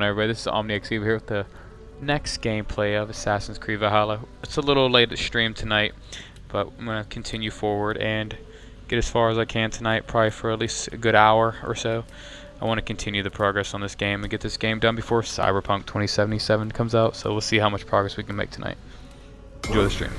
Everybody, this is OmniX here with the next gameplay of Assassin's Creed Valhalla. It's a little late to stream tonight, but I'm going to continue forward and get as far as I can tonight, probably for at least a good hour or so. I want to continue the progress on this game and get this game done before Cyberpunk 2077 comes out, so we'll see how much progress we can make tonight. Enjoy the stream.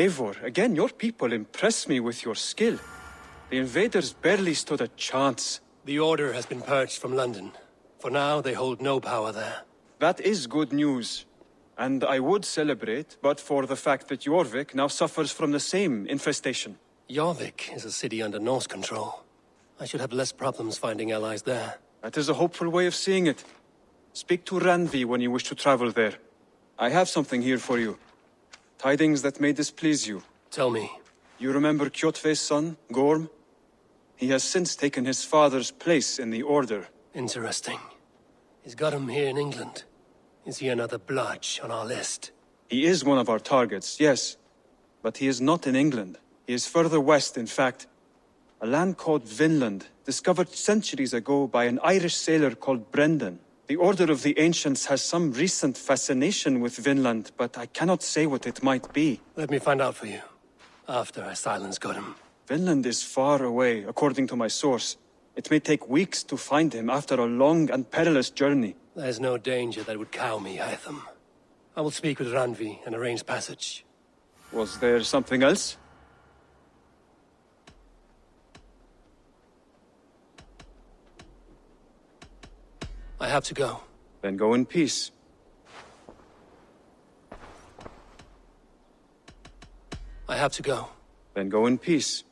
Eivor, again, your people impress me with your skill. The invaders barely stood a chance. The Order has been purged from London. For now, they hold no power there. That is good news. And I would celebrate, but for the fact that Jorvik now suffers from the same infestation. Jorvik is a city under Norse control. I should have less problems finding allies there. That is a hopeful way of seeing it. Speak to Randvi when you wish to travel there. I have something here for you. Tidings that may displease you. Tell me. You remember Kjotve's son, Gorm? He has since taken his father's place in the Order. Interesting. He's got him here in England. Is he another blotch on our list? He is one of our targets, yes. But he is not in England. He is further west, in fact. A land called Vinland, discovered centuries ago by an Irish sailor called Brendan. The Order of the Ancients has some recent fascination with Vinland, but I cannot say what it might be. Let me find out for you, after I silence Godham. Vinland is far away, according to my source. It may take weeks to find him after a long and perilous journey. There's no danger that would cow me, Hytham. I will speak with Ranvi and arrange passage. Was there something else? I have to go. Then go in peace. I have to go. Then go in peace.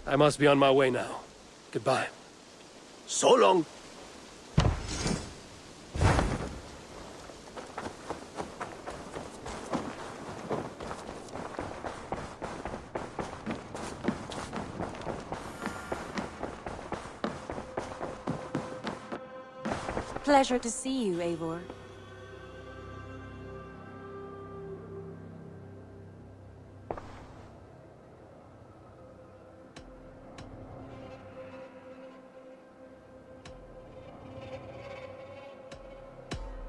I must be on my way now. Goodbye. So long! Pleasure to see you, Eivor.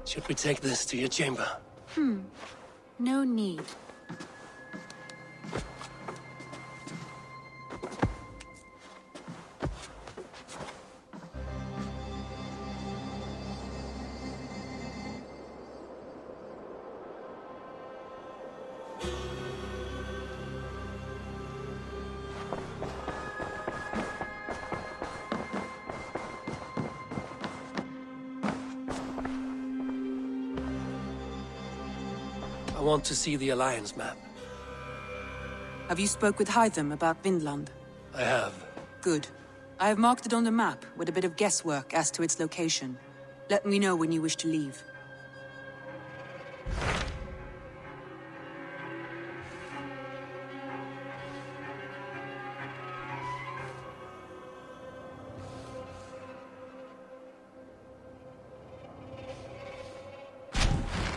Should we take this to your chamber? No need. I want to see the Alliance map. Have you spoke with Hytham about Vinland? I have. Good. I have marked it on the map with a bit of guesswork as to its location. Let me know when you wish to leave.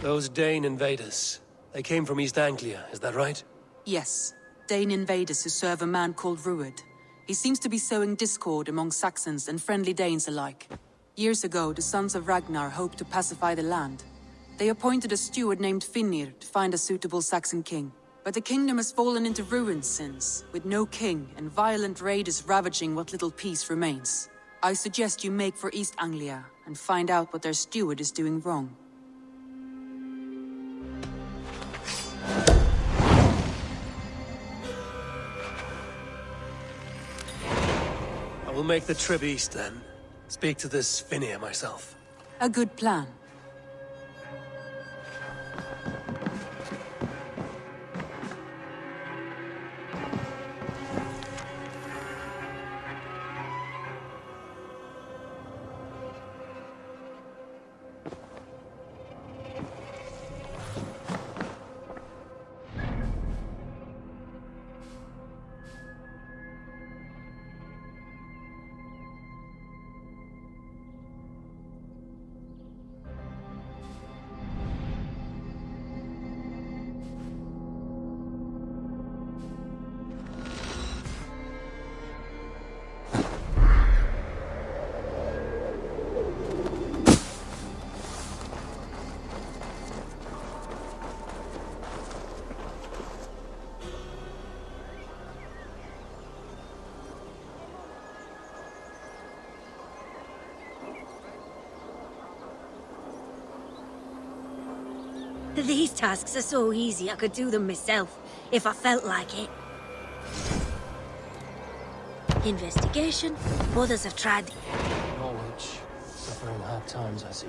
Those Dane invaders. They came from East Anglia, is that right? Yes. Dane invaders who serve a man called Rued. He seems to be sowing discord among Saxons and friendly Danes alike. Years ago, the sons of Ragnar hoped to pacify the land. They appointed a steward named Finnir to find a suitable Saxon king. But the kingdom has fallen into ruins since, with no king and violent raiders ravaging what little peace remains. I suggest you make for East Anglia and find out what their steward is doing wrong. I will make the trip east then. Speak to this Finnir myself. A good plan. These tasks are so easy I could do them myself, if I felt like it. Investigation, others have tried. Knowledge. Suffering hard times, I see.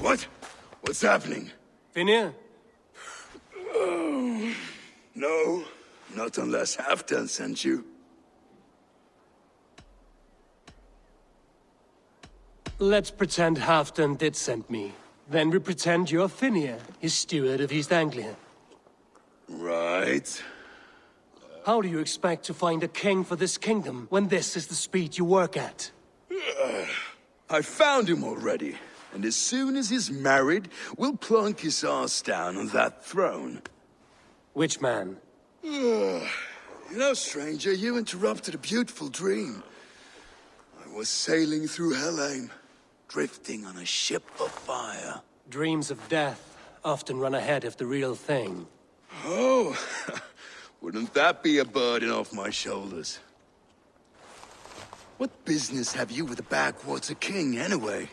What? What's happening? Finir? No, not unless Halfdan sent you. Let's pretend Halfdan did send me. Then we pretend you're Finir, his steward of East Anglia. Right. How do you expect to find a king for this kingdom when this is the speed you work at? I found him already. And as soon as he's married, we'll plunk his ass down on that throne. Which man? You know, stranger, you interrupted a beautiful dream. I was sailing through Helheim, drifting on a ship of fire. Dreams of death often run ahead of the real thing. Oh, wouldn't that be a burden off my shoulders? What business have you with the Backwater King, anyway?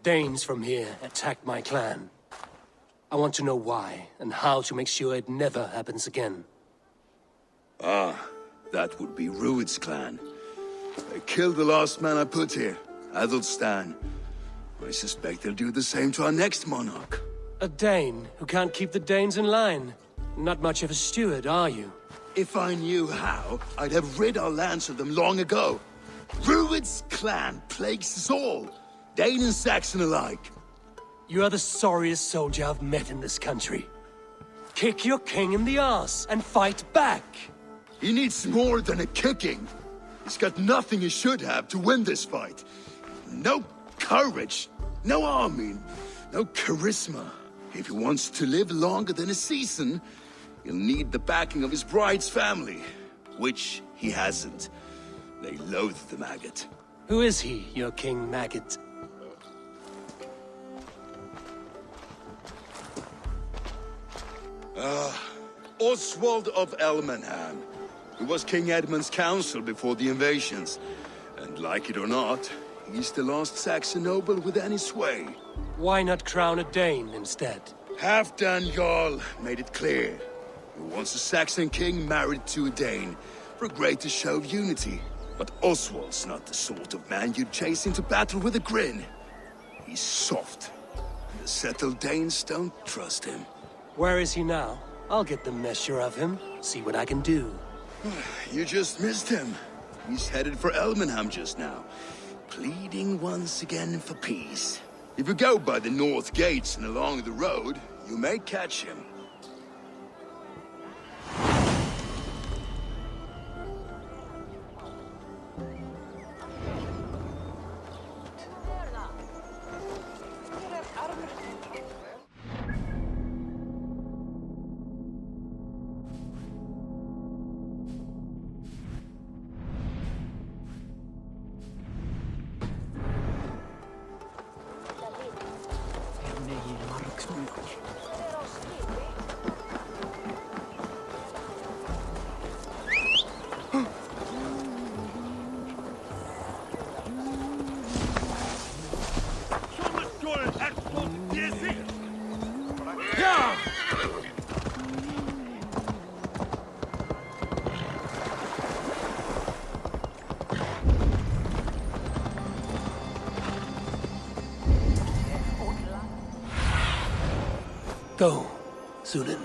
Danes from here attacked my clan. I want to know why, and how to make sure it never happens again. Ah, that would be Rued's clan. They killed the last man I put here, Adelstan. I suspect they'll do the same to our next monarch. A Dane who can't keep the Danes in line. Not much of a steward, are you? If I knew how, I'd have rid our lands of them long ago. Rued's clan plagues us all, Dane and Saxon alike. You are the sorriest soldier I've met in this country. Kick your king in the arse and fight back! He needs more than a kicking. He's got nothing he should have to win this fight. No courage, no army, no charisma. If he wants to live longer than a season, he'll need the backing of his bride's family, which he hasn't. They loathe the maggot. Who is he, your King Maggot? Oswald of Elmenham. He was King Edmund's counsel before the invasions. And like it or not, he's the last Saxon noble with any sway. Why not crown a Dane instead? Halfdan Jarl made it clear. He wants a Saxon king married to a Dane for a greater show of unity. But Oswald's not the sort of man you'd chase into battle with a grin. He's soft. The settled Danes don't trust him. Where is he now? I'll get the measure of him, see what I can do. You just missed him. He's headed for Elmenham just now, pleading once again for peace. If you go by the north gates and along the road, you may catch him. Go, Zulin.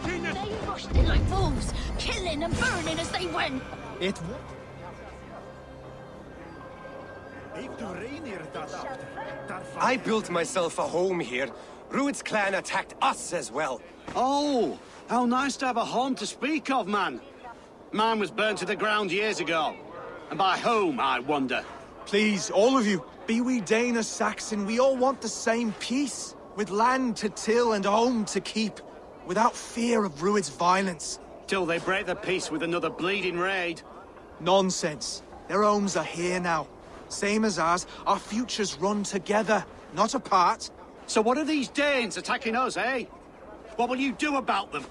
They rushed in like fools, killing and burning as they went. I built myself a home here. Rued's clan attacked us as well. Oh, how nice to have a home to speak of, man. Mine was burnt to the ground years ago. And by whom, I wonder? Please, all of you, be we Dane or Saxon, we all want the same peace. With land to till and home to keep. Without fear of Rued's violence. Till they break the peace with another bleeding raid. Nonsense. Their homes are here now. Same as ours, our futures run together, not apart. So what are these Danes attacking us, eh? What will you do about them?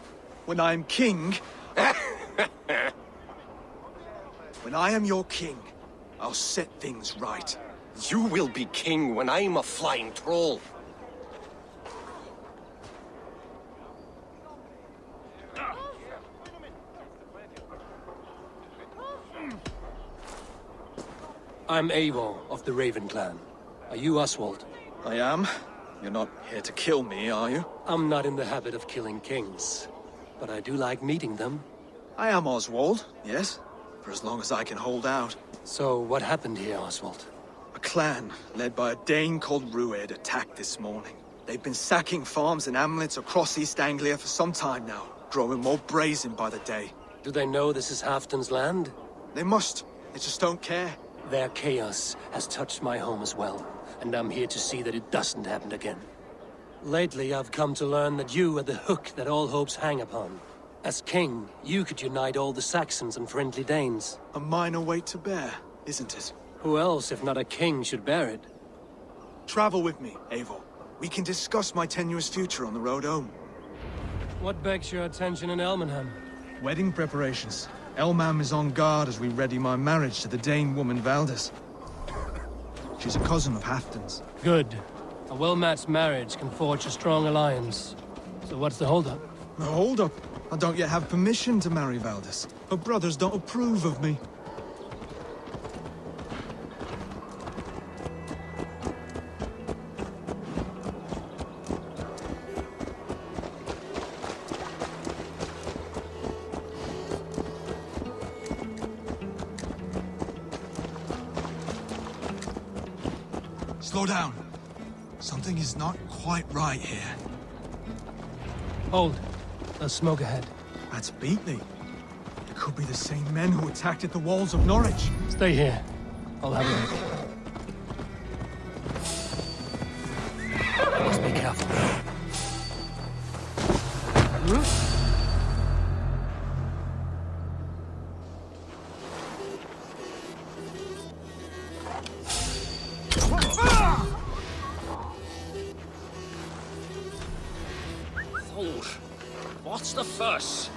When I am king... When I am your king, I'll set things right. You will be king when I'm a flying troll. I'm Eivor of the Raven clan. Are you Oswald? I am. You're not here to kill me, are you? I'm not in the habit of killing kings, but I do like meeting them. I am Oswald, yes. For as long as I can hold out. So, what happened here, Oswald? A clan, led by a Dane called Rued, attacked this morning. They've been sacking farms and hamlets across East Anglia for some time now, growing more brazen by the day. Do they know this is Halfdan's land? They must. They just don't care. Their chaos has touched my home as well, and I'm here to see that it doesn't happen again. Lately, I've come to learn that you are the hook that all hopes hang upon. As king, you could unite all the Saxons and friendly Danes. A minor weight to bear, isn't it? Who else, if not a king, should bear it? Travel with me, Eivor. We can discuss my tenuous future on the road home. What begs your attention in Elmenham? Wedding preparations. Elmam is on guard as we ready my marriage to the Dane woman Valdis. She's a cousin of Halfdan's. Good. A well-matched marriage can forge a strong alliance. So what's the holdup? The holdup? I don't yet have permission to marry Valdis. Her brothers don't approve of me. Slow down. Something is not quite right here. Hold. There's smoke ahead. That's Beatley. It could be the same men who attacked at the walls of Norwich. Stay here. I'll have a look. Must be careful. What's the fuss?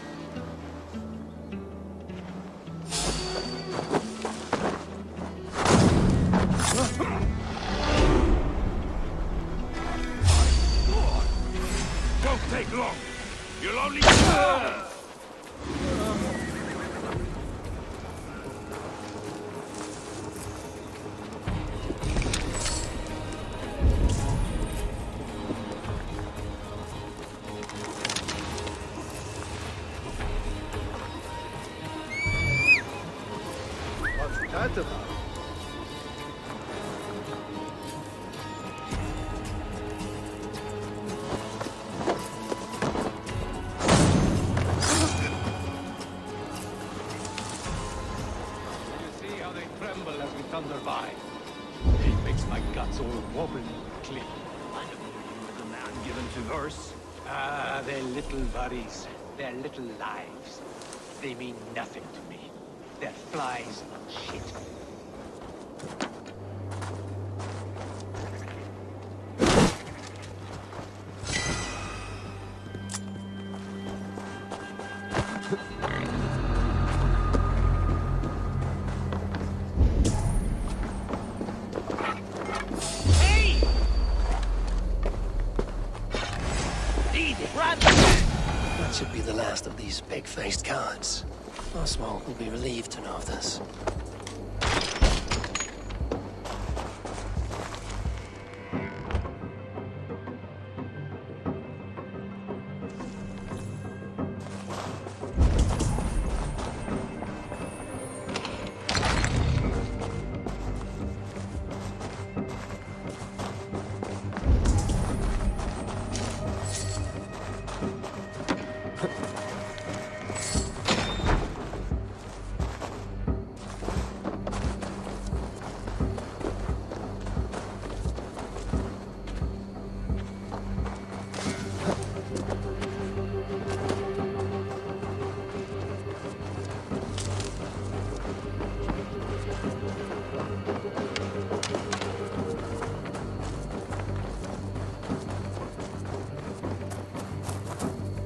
Won't take long. You'll only... Thunder by. It makes my guts all wobbly clean. I never knew you were the man given to verse. Ah, their little worries, their little lives. They mean nothing to me. They're flies on shit. That should be the last of these big-faced cowards. Oswald will be relieved to know of this.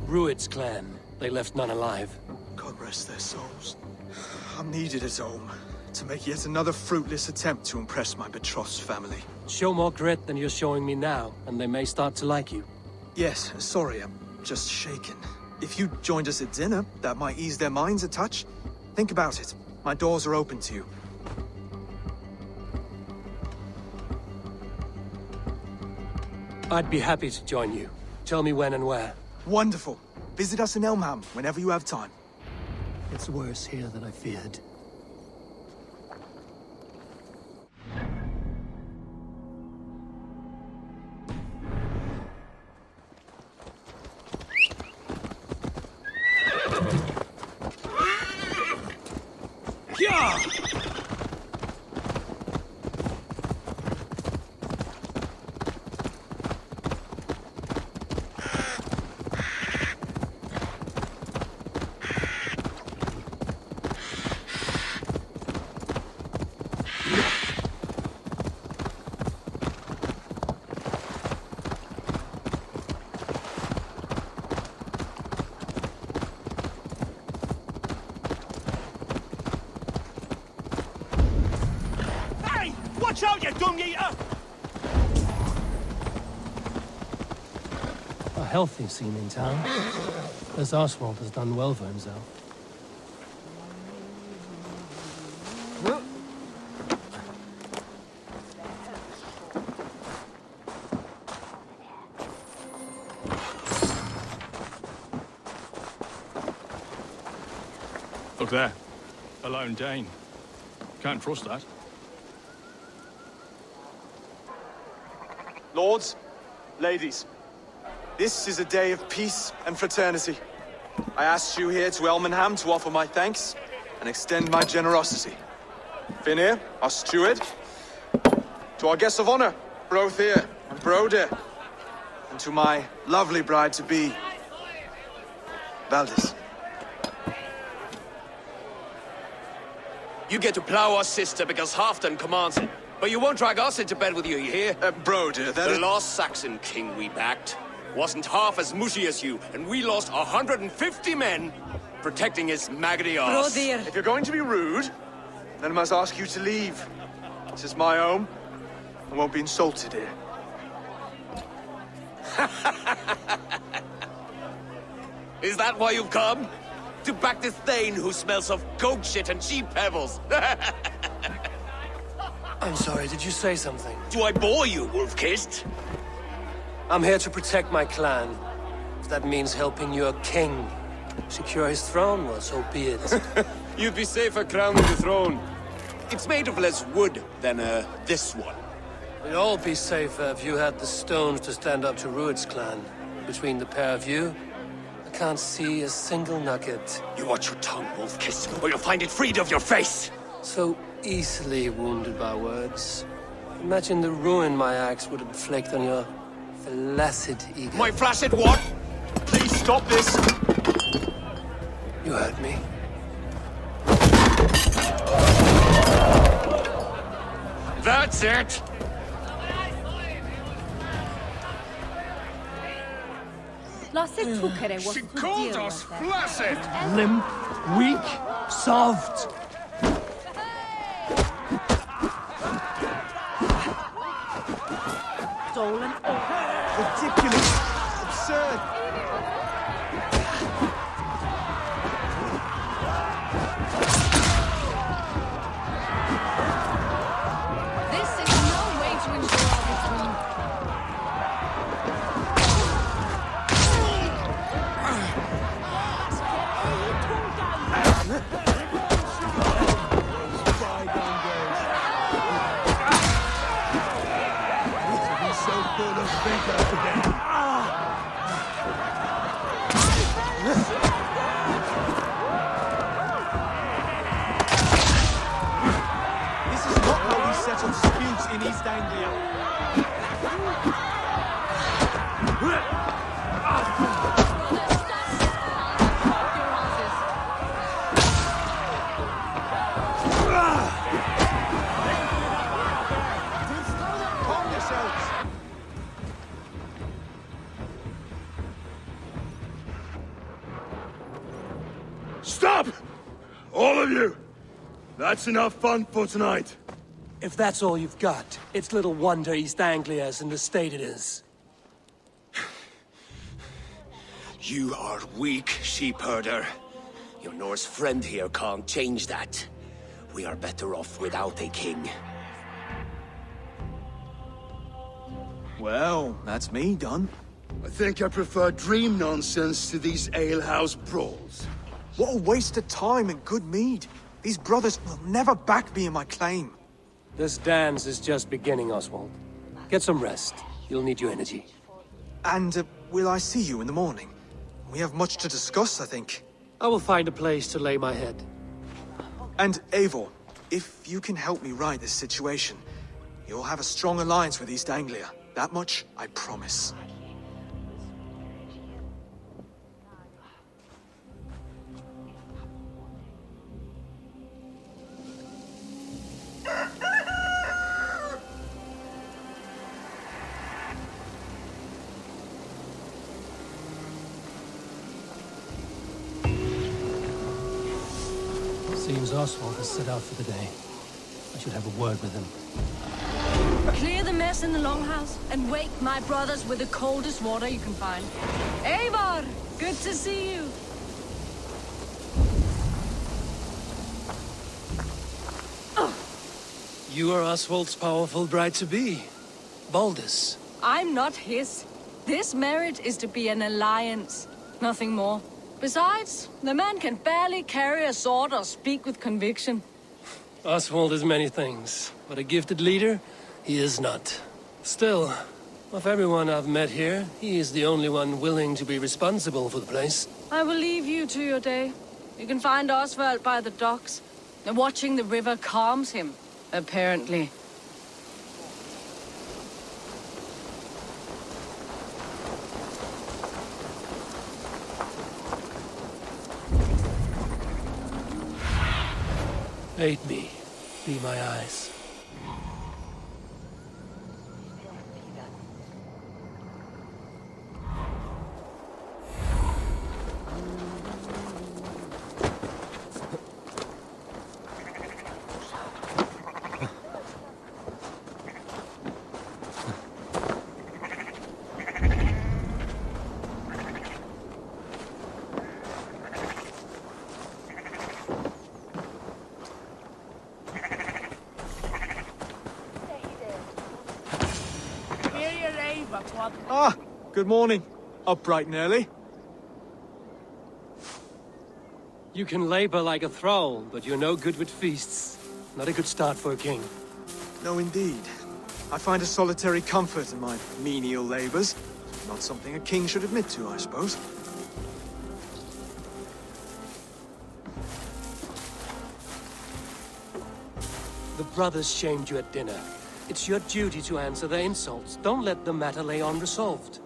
Rued's clan. They left none alive. God rest their souls. I'm needed at home to make yet another fruitless attempt to impress my betrothed family. Show more grit than you're showing me now, and they may start to like you. Yes, sorry, I'm just shaken. If you joined us at dinner, that might ease their minds a touch. Think about it. My doors are open to you. I'd be happy to join you. Tell me when and where. Wonderful. Visit us in Elmham whenever you have time. It's worse here than I feared. Yeah! Watch out, you dung-eater! A healthy scene in town. This Oswald has done well for himself. Look there. A lone Dane. Can't trust that. Lords, ladies, this is a day of peace and fraternity. I asked you here to Elmenham to offer my thanks and extend my generosity. Finir, our steward, to our guests of honor, Brothir and Brodir, and to my lovely bride-to-be, Valdis. You get to plow our sister because Halfdan commands it. But you won't drag us into bed with you hear? Brodir, that The last Saxon king we backed wasn't half as mushy as you, and we lost 150 men protecting his maggoty arse. If you're going to be rude, then I must ask you to leave. This is my home. I won't be insulted here. Is that why you've come? To back this Thane who smells of goat shit and cheap pebbles? I'm sorry, did you say something? Do I bore you, wolf-kissed? I'm here to protect my clan. If that means helping your king secure his throne, well, so be it. You'd be safer crowning the throne. It's made of less wood than, this one. We'd all be safer if you had the stones to stand up to Rued's clan. Between the pair of you, I can't see a single nugget. You watch your tongue, wolf-kissed, or you'll find it freed of your face! So easily wounded by words. Imagine the ruin my axe would inflict on your flaccid ego. My flaccid what? Please stop this! You heard me. That's it! She called us flaccid! Limp, weak, soft. Stolen. Ridiculous! Absurd! This is no way to ensure our victory. This is not how we settle disputes in East Anglia. Calm yourselves. Stop! All of you! That's enough fun for tonight. If that's all you've got, it's little wonder East Anglia's in the state it is. You are weak, sheep herder. Your Norse friend here can't change that. We are better off without a king. Well, that's me done. I think I prefer dream nonsense to these alehouse brawls. What a waste of time and good mead. These brothers will never back me in my claim. This dance is just beginning, Oswald. Get some rest. You'll need your energy. And will I see you in the morning? We have much to discuss, I think. I will find a place to lay my head. And Eivor, if you can help me ride this situation, you'll have a strong alliance with East Anglia. That much, I promise. Seems Oswald has set out for the day. I should have a word with him. Clear the mess in the longhouse and wake my brothers with the coldest water you can find. Eivor, good to see you. You are Oswald's powerful bride-to-be, Baldus. I'm not his. This marriage is to be an alliance, nothing more. Besides, the man can barely carry a sword or speak with conviction. Oswald is many things, but a gifted leader, he is not. Still, of everyone I've met here, he is the only one willing to be responsible for the place. I will leave you to your day. You can find Oswald by the docks. And watching the river calms him, apparently. Aid me. Be my eyes. Ah, good morning. Up bright and early. You can labor like a thrall, but you're no good with feasts. Not a good start for a king. No, indeed. I find a solitary comfort in my menial labors. Not something a king should admit to, I suppose. The brothers shamed you at dinner. It's your duty to answer their insults. Don't let the matter lay unresolved.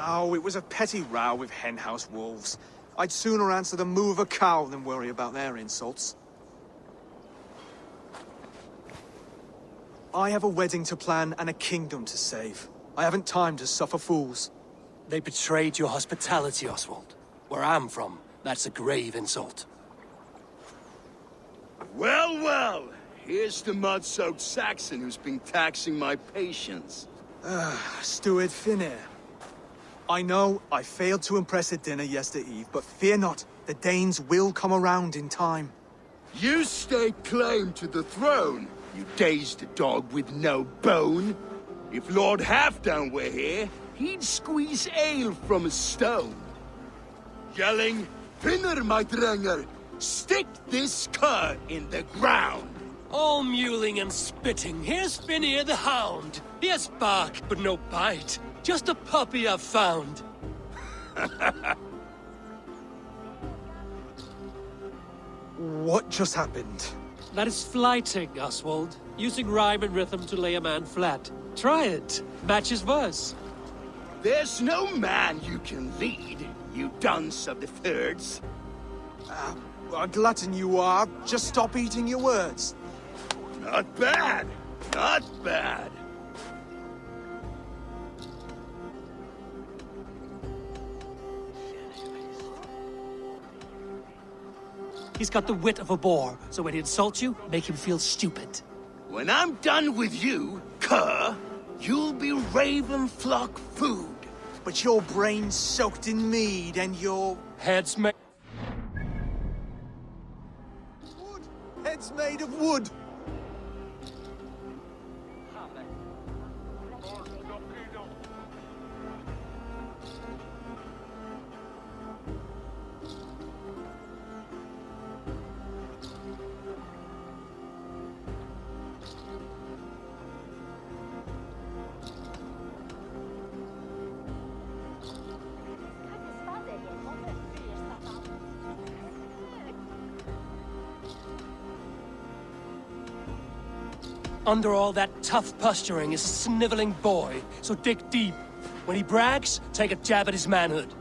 Oh, it was a petty row with henhouse wolves. I'd sooner answer the moo of a cow than worry about their insults. I have a wedding to plan and a kingdom to save. I haven't time to suffer fools. They betrayed your hospitality, Oswald. Where I'm from, that's a grave insult. Well, well. Here's the mud-soaked Saxon who's been taxing my patience. Steward Finnair. I know I failed to impress at dinner yesterday eve, but fear not, the Danes will come around in time. You stake claim to the throne, you dazed dog with no bone. If Lord Halfdown were here, he'd squeeze ale from a stone. Yelling, Finner, my drenger, stick this cur in the ground. All mewling and spitting, here's Finnear the Hound. He has bark, but no bite. Just a puppy I've found. What just happened? That is flighting, Oswald. Using rhyme and rhythm to lay a man flat. Try it. Match his verse. There's no man you can lead, you dunce of the thirds. A glutton you are. Just stop eating your words. Not bad. Not bad. He's got the wit of a boar, so when he insults you, make him feel stupid. When I'm done with you, cur, you'll be raven flock food. But your brain's soaked in mead and your... Heads make... Heads It's made of wood. Under all that tough posturing is a sniveling boy, so dig deep. When he brags, take a jab at his manhood.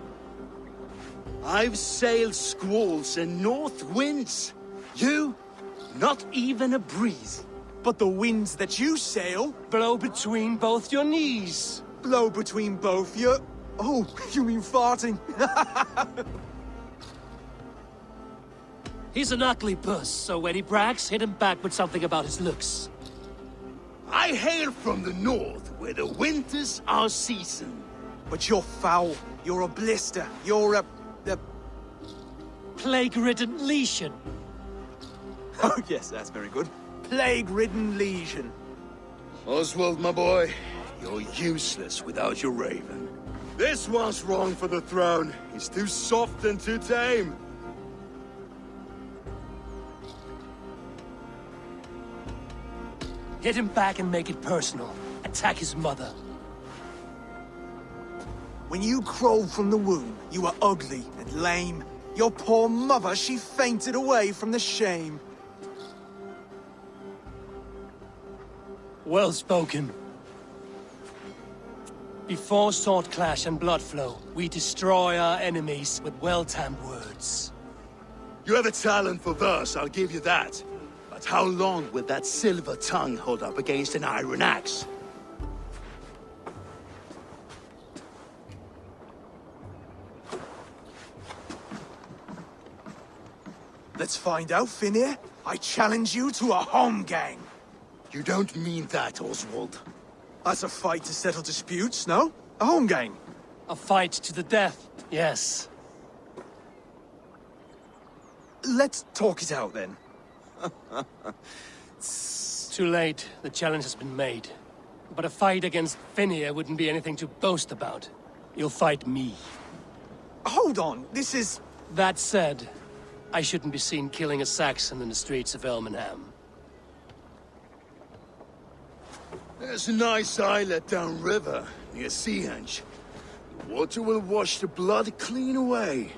I've sailed squalls and north winds. You? Not even a breeze. But the winds that you sail blow between both your knees. Blow between both your... Oh, you mean farting? He's an ugly puss, so when he brags, hit him back with something about his looks. I hail from the north, where the winters are season. But you're foul. You're a blister. You're a... Plague-ridden lesion. Oh, yes, that's very good. Plague-ridden lesion. Oswald, my boy, you're useless without your raven. This one's wrong for the throne. He's too soft and too tame. Hit him back and make it personal. Attack his mother. When you crawled from the womb, you were ugly and lame. Your poor mother, she fainted away from the shame. Well spoken. Before sword clash and blood flow, we destroy our enemies with well-timed words. You have a talent for verse, I'll give you that. But how long will that silver tongue hold up against an iron axe? Let's find out, Finir. I challenge you to a home gang. You don't mean that, Oswald. That's a fight to settle disputes, no? A home gang. A fight to the death, yes. Let's talk it out, then. Too late. The challenge has been made. But a fight against Finir wouldn't be anything to boast about. You'll fight me. Hold on, this is... That said, I shouldn't be seen killing a Saxon in the streets of Elmenham. There's a nice islet downriver, near Seahenge. The water will wash the blood clean away.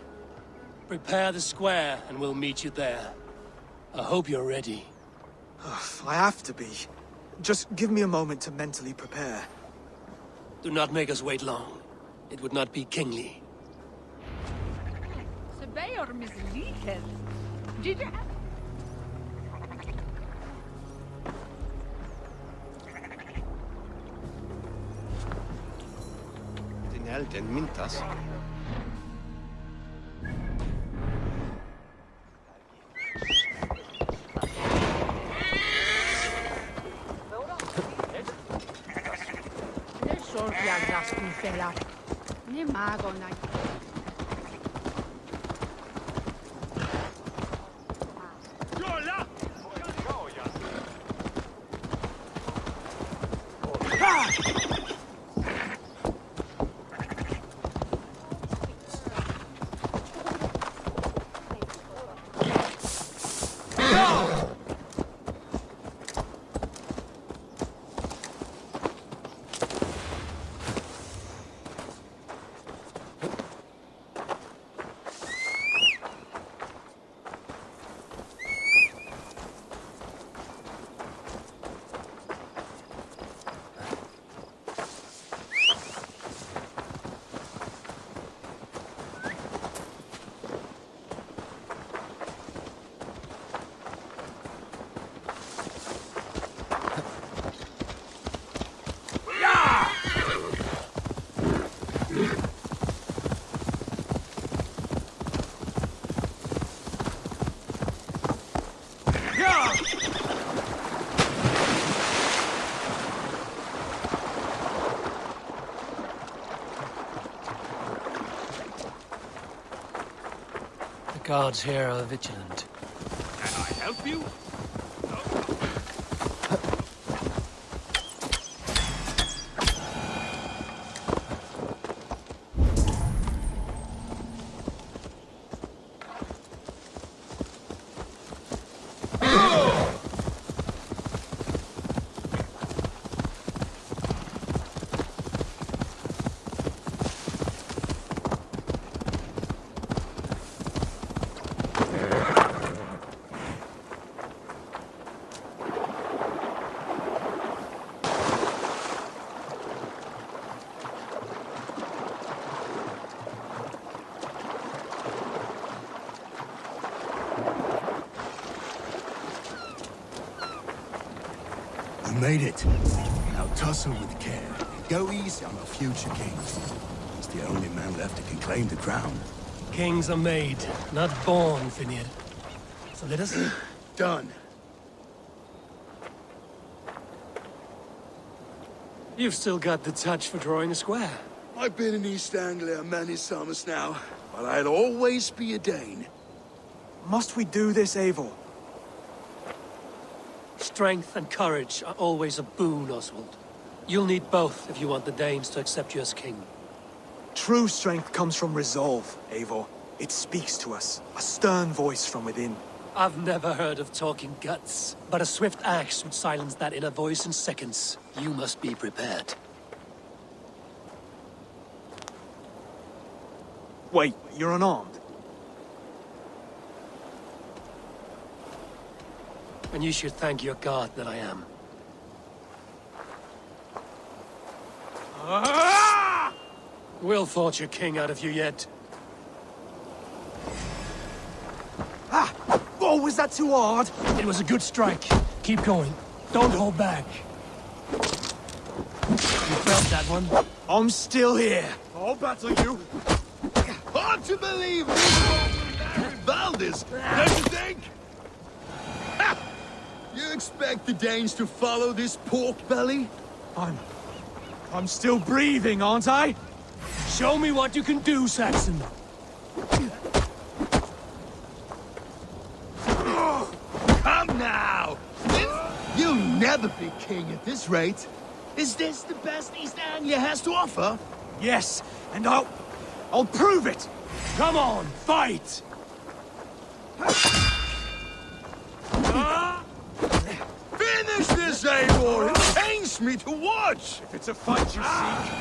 Prepare the square, and we'll meet you there. I hope you're ready. I have to be. Just give me a moment to mentally prepare. Do not make us wait long. It would not be kingly. Den Elden Mintas. The guards here are vigilant. Can I help you? You made it. Now tussle with care. Go easy on our future king. He's the only man left that can claim the crown. Kings are made, not born, Finir. So let us... Done. You've still got the touch for drawing a square. I've been in East Anglia many summers now, but I'll always be a Dane. Must we do this, Eivor? Strength and courage are always a boon, Oswald. You'll need both if you want the Danes to accept you as king. True strength comes from resolve, Eivor. It speaks to us, a stern voice from within. I've never heard of talking guts, but a swift axe would silence that inner voice in seconds. You must be prepared. Wait, you're unarmed? And you should thank your god that I am. We'll forge a king out of you yet. Oh, was that too hard? It was a good strike. Keep going. Don't hold back. You felt that one? I'm still here. I'll battle you. Hard to believe Valdez, don't you think? Ha! You expect the Danes to follow this pork belly? I'm still breathing, aren't I? Show me what you can do, Saxon. Come now! You'll never be king at this rate. Is this the best East Anglia has to offer? Yes, and I'll prove it! Come on, fight! Finish this, Eivor! It pains me to watch! If it's a fight you seek...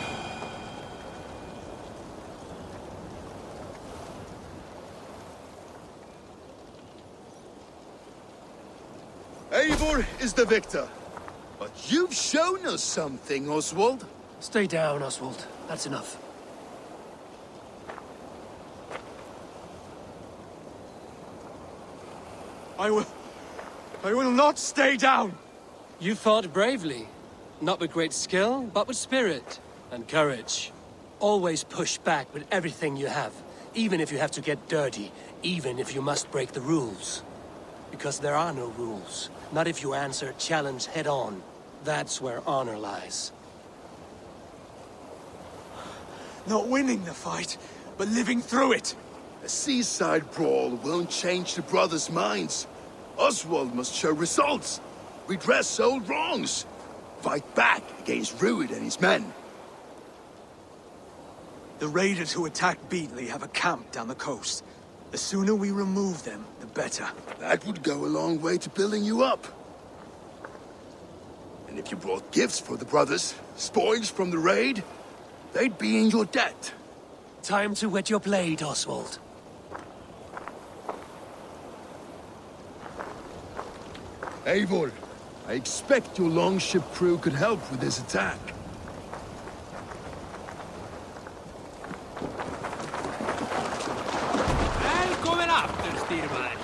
Eivor is the victor. But you've shown us something, Oswald. Stay down, Oswald. That's enough. I will not stay down! You fought bravely. Not with great skill, but with spirit and courage. Always push back with everything you have. Even if you have to get dirty. Even if you must break the rules. Because there are no rules. Not if you answer a challenge head-on. That's where honor lies. Not winning the fight, but living through it. A seaside brawl won't change the brothers' minds. Oswald must show results. Redress old wrongs. Fight back against Rued and his men. The raiders who attacked Beatley have a camp down the coast. The sooner we remove them, the better. That would go a long way to building you up. And if you brought gifts for the brothers, spoils from the raid, they'd be in your debt. Time to wet your blade, Oswald. Eivor, I expect your longship crew could help with this attack. Välkommen after, styrman.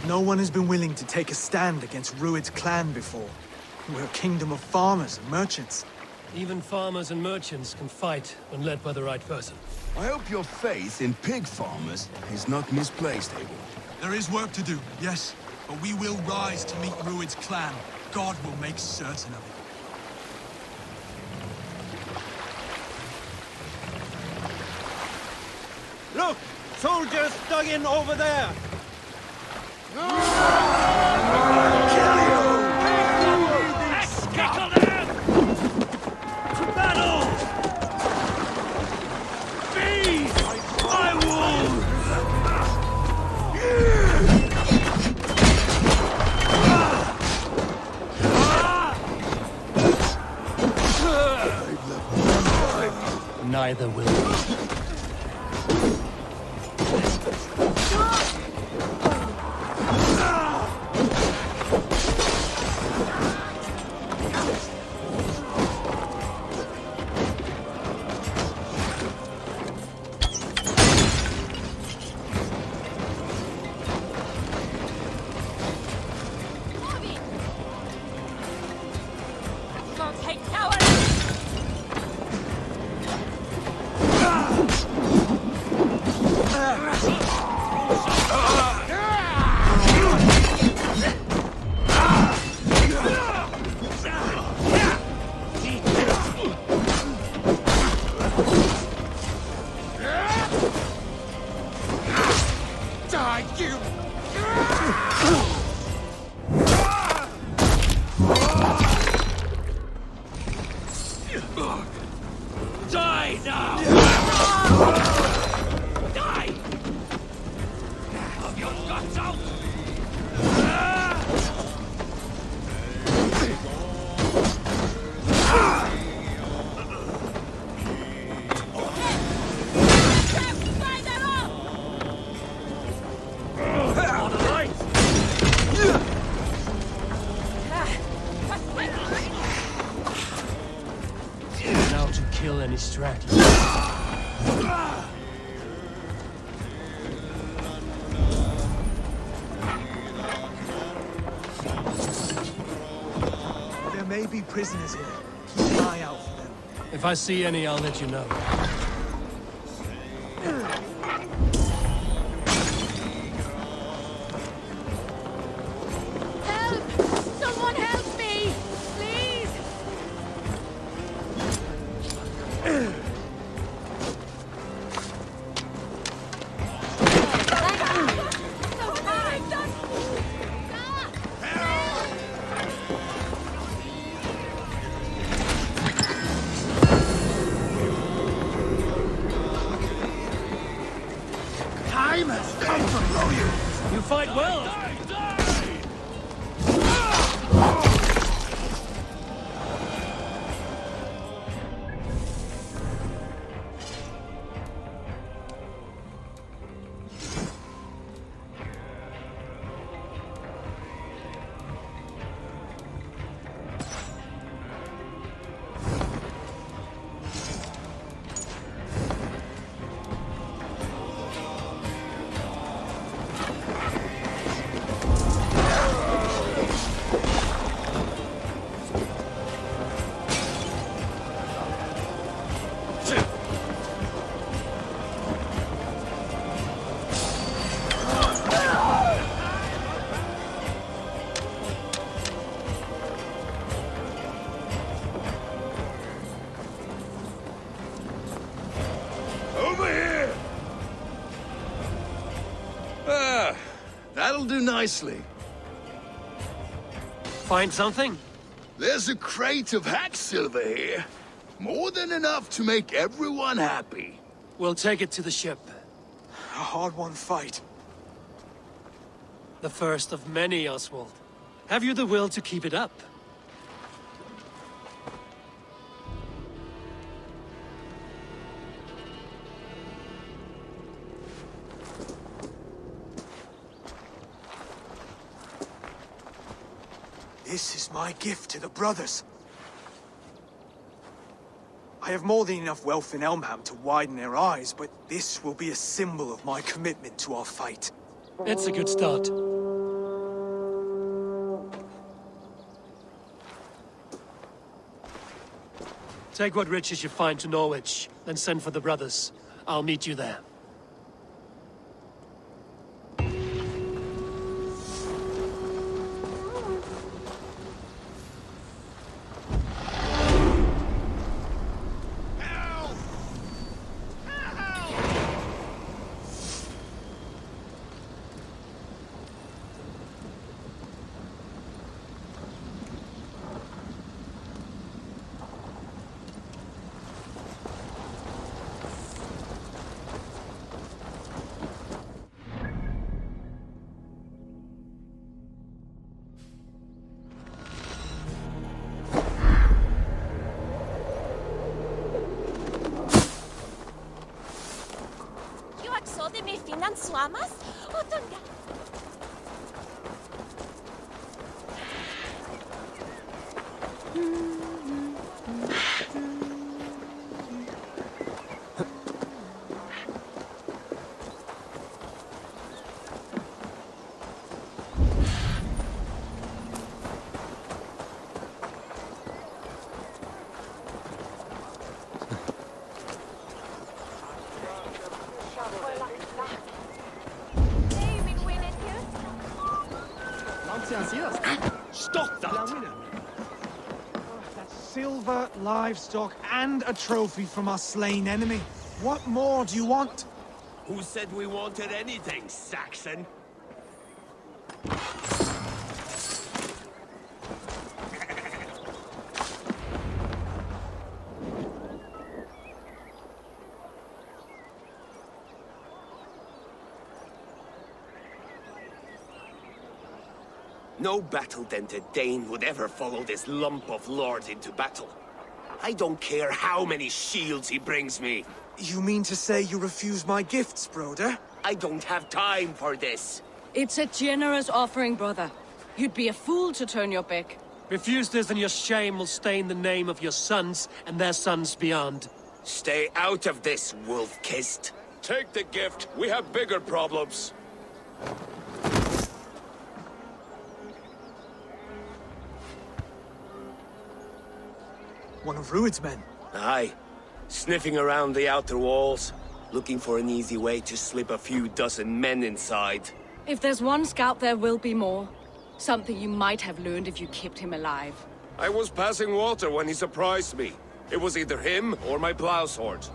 No one has been willing to take a stand against Rued's clan before. We're a kingdom of farmers and merchants. Even farmers and merchants can fight when led by the right person. I hope your faith in pig farmers is not misplaced, Eivor. There is work to do, yes. But we will rise to meet Rued's clan. God will make certain of it. Look! Soldiers dug in over there! Neither will we. Die, coward! Die, you! Die now! Die! Have your guts out! Now to kill any stragglers. There may be prisoners here. Keep an eye out for them. If I see any, I'll let you know. Help! Someone help me! Please! Time has come to blow you! You fight well! Over here! Ah, that'll do nicely. Find something? There's a crate of hack silver here. More than enough to make everyone happy. We'll take it to the ship. A hard-won fight. The first of many, Oswald. Have you the will to keep it up? This is my gift to the brothers. I have more than enough wealth in Elmham to widen their eyes, but this will be a symbol of my commitment to our fight. It's a good start. Take what riches you find to Norwich, then send for the brothers. I'll meet you there. me finansłamas? Otonga. Stop that! That's silver, livestock, and a trophy from our slain enemy. What more do you want? Who said we wanted anything, Saxon? No battle-dented Dane would ever follow this lump of lord into battle. I don't care how many shields he brings me. You mean to say you refuse my gifts, Broder? I don't have time for this. It's a generous offering, brother. You'd be a fool to turn your back. Refuse this and your shame will stain the name of your sons and their sons beyond. Stay out of this, wolf-kissed. Take the gift. We have bigger problems. One of Rued's men. Aye. Sniffing around the outer walls, looking for an easy way to slip a few dozen men inside. If there's one scout, there will be more. Something you might have learned if you kept him alive. I was passing water when he surprised me. It was either him or my plow sword.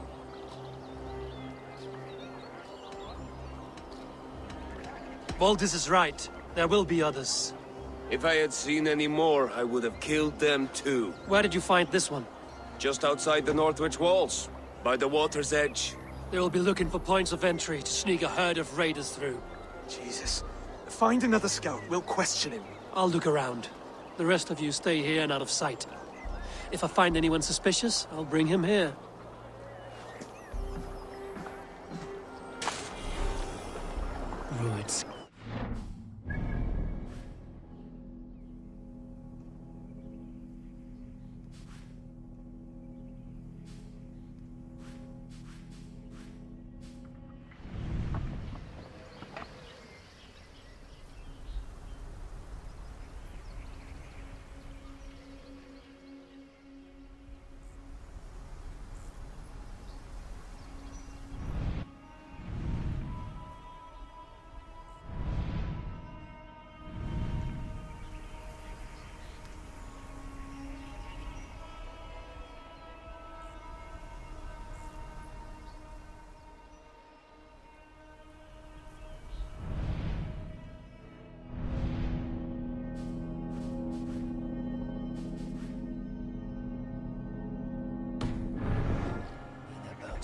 Valdis is right. There will be others. If I had seen any more, I would have killed them too. Where did you find this one? Just outside the Northwich walls, by the water's edge. They will be looking for points of entry to sneak a herd of raiders through. Jesus. Find another scout. We'll question him. I'll look around. The rest of you stay here and out of sight. If I find anyone suspicious, I'll bring him here. Rued's.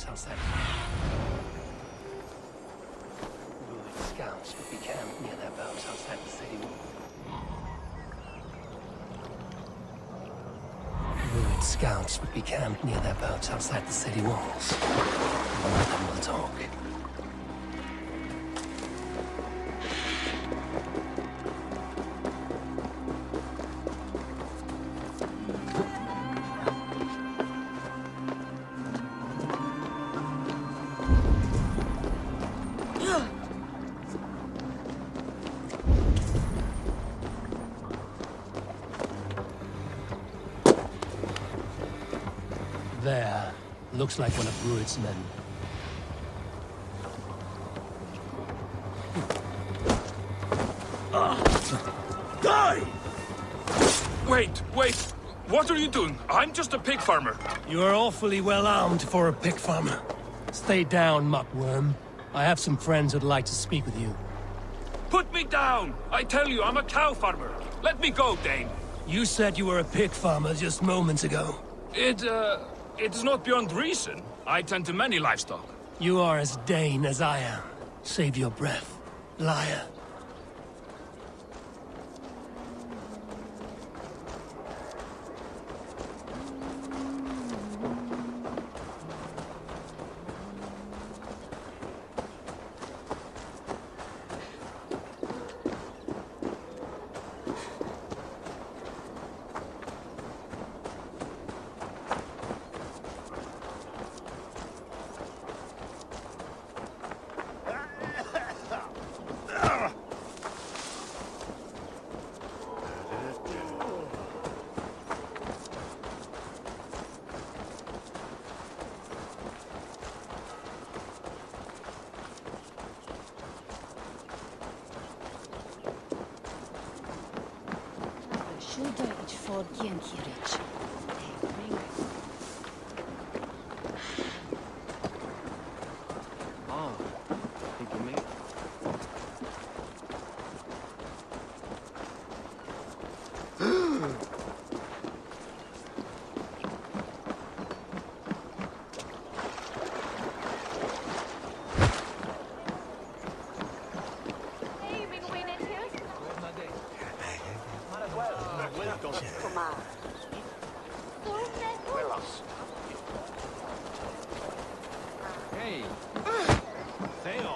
How's that? Rued scouts would be camped near their boats outside the city wall. Rued scouts would be camped near their boats outside the city walls. One of them will talk. There. Looks like one of Rued's men. Die! Wait! What are you doing? I'm just a pig farmer. You are awfully well armed for a pig farmer. Stay down, muckworm. I have some friends who'd like to speak with you. Put me down! I tell you, I'm a cow farmer. Let me go, Dane. You said you were a pig farmer just moments ago. It is not beyond reason. I tend to many livestock. You are as Dane as I am. Save your breath, liar. Juda ich for Giankirich. Ah, think you may. Hey! Theo!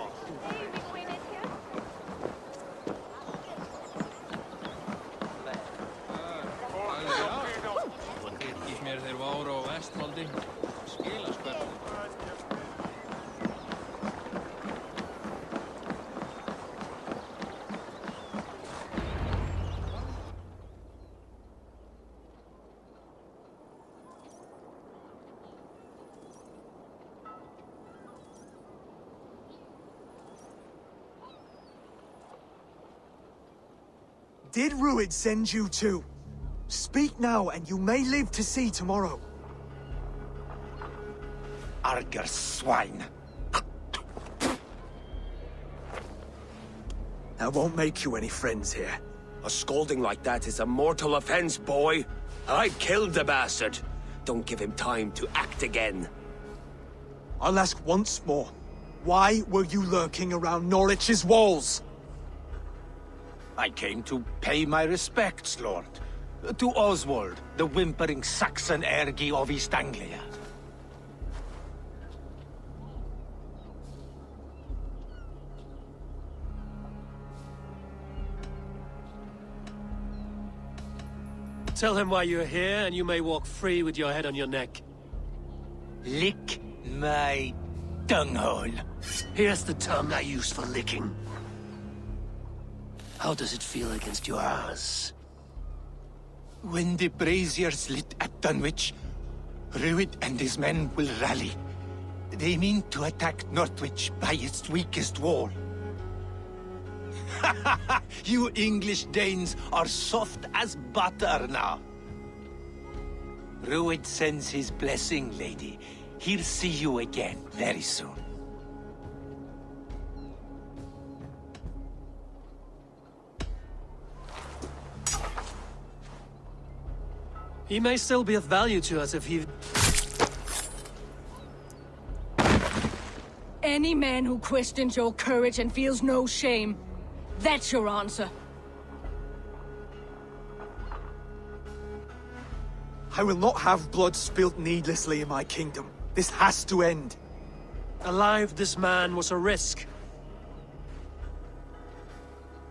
Fylgist mér þeir váru á Vestmaldi. Skilaspörn. Did Ruid send you too? Speak now, and you may live to see tomorrow. Arger swine! That won't make you any friends here. A scolding like that is a mortal offense, boy. I killed the bastard. Don't give him time to act again. I'll ask once more. Why were you lurking around Norwich's walls? I came to pay my respects, Lord. To Oswald, the whimpering Saxon ergi of East Anglia. Tell him why you're here, and you may walk free with your head on your neck. Lick my dunghole. Here's the tongue I use for licking. How does it feel against yours? When the braziers lit at Dunwich, Ruid and his men will rally. They mean to attack Northwich by its weakest wall. You English Danes are soft as butter now. Ruid sends his blessing, lady. He'll see you again very soon. He may still be of value to us if he... Any man who questions your courage and feels no shame, that's your answer. I will not have blood spilt needlessly in my kingdom. This has to end. Alive, this man was a risk.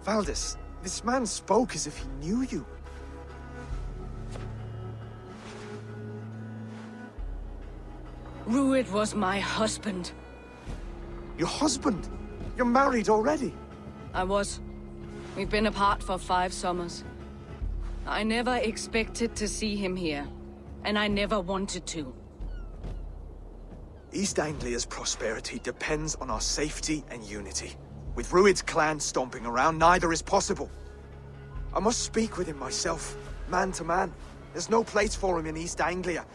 Valdis, this man spoke as if he knew you. Ruid was my husband. Your husband? You're married already? I was. We've been apart for 5 summers. I never expected to see him here, and I never wanted to. East Anglia's prosperity depends on our safety and unity. With Ruid's clan stomping around, neither is possible. I must speak with him myself, man to man. There's no place for him in East Anglia.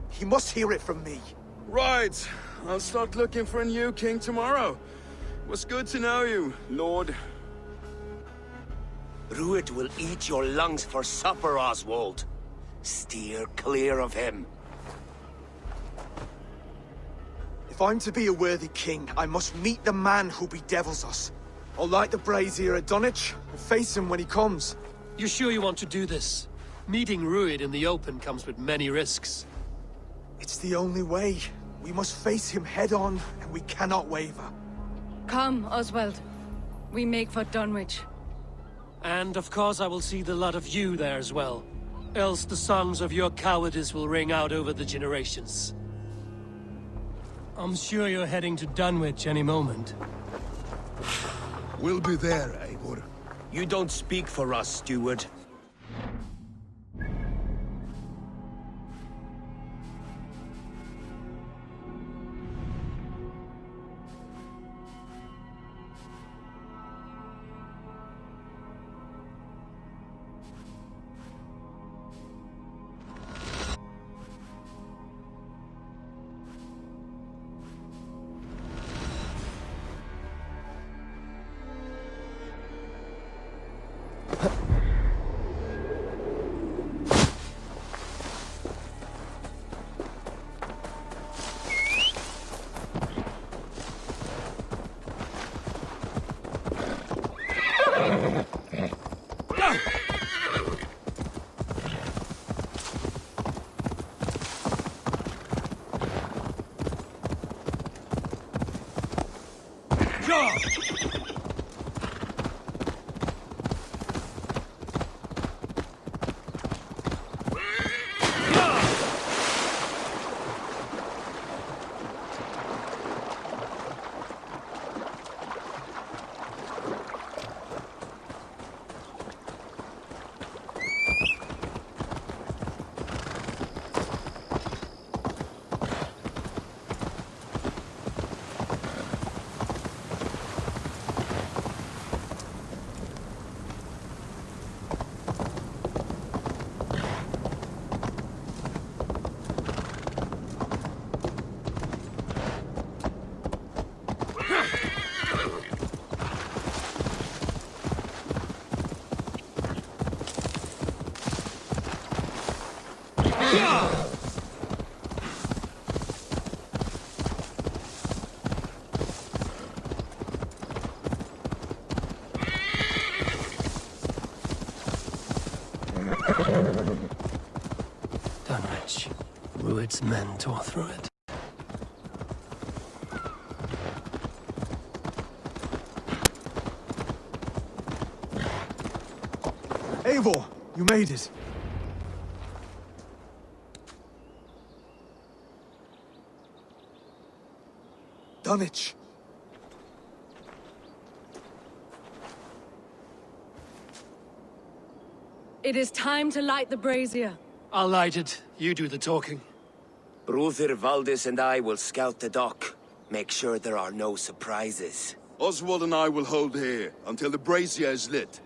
He must hear it from me. Right. I'll start looking for a new king tomorrow. It was good to know you, Lord. Ruid will eat your lungs for supper, Oswald. Steer clear of him. If I'm to be a worthy king, I must meet the man who bedevils us. I'll light the brazier at Dunwich and face him when he comes. You sure you want to do this? Meeting Ruid in the open comes with many risks. It's the only way. We must face him head-on, and we cannot waver. Come, Oswald. We make for Dunwich. And of course I will see the lot of you there as well. Else the songs of your cowardice will ring out over the generations. I'm sure you're heading to Dunwich any moment. We'll be there, Eivor. You don't speak for us, steward. Dunwich. Rued's men tore through it. Eivor, you made it. Dunwich. It is time to light the brazier. I'll light it. You do the talking. Brother Valdis and I will scout the dock. Make sure there are no surprises. Oswald and I will hold here until the brazier is lit.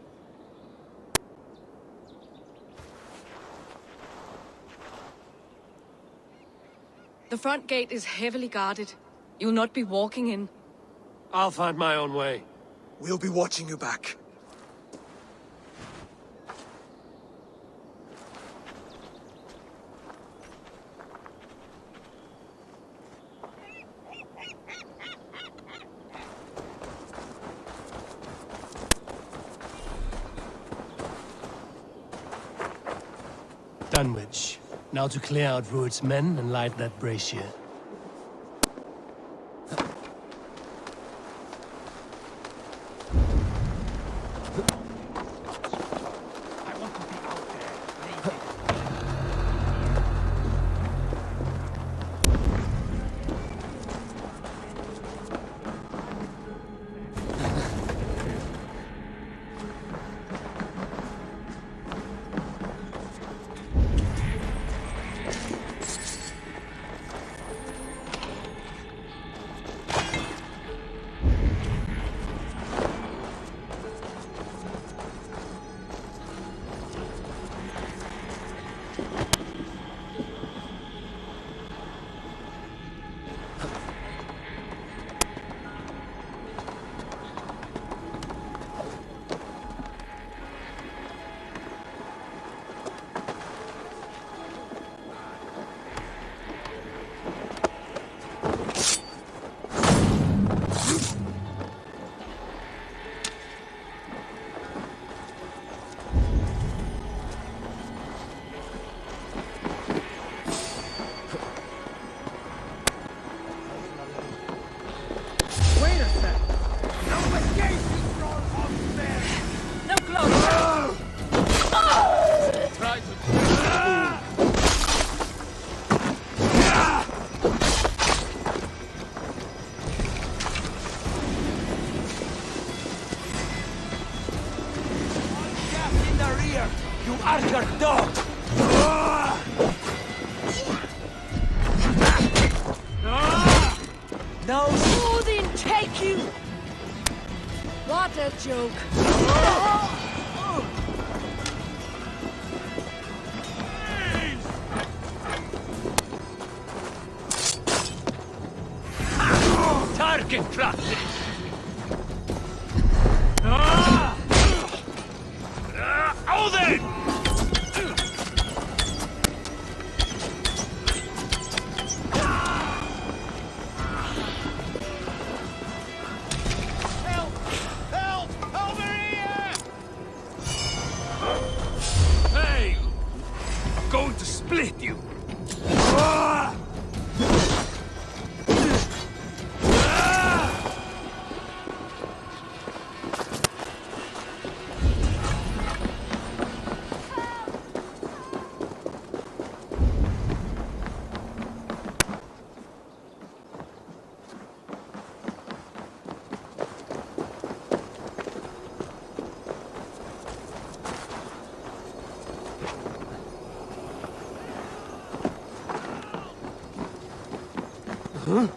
The front gate is heavily guarded. You'll not be walking in. I'll find my own way. We'll be watching you back. Dunwich. Now to clear out Rued's men and light that brazier. No! Odin, take you! What a joke! Target practice! Odin! Split you! Huh?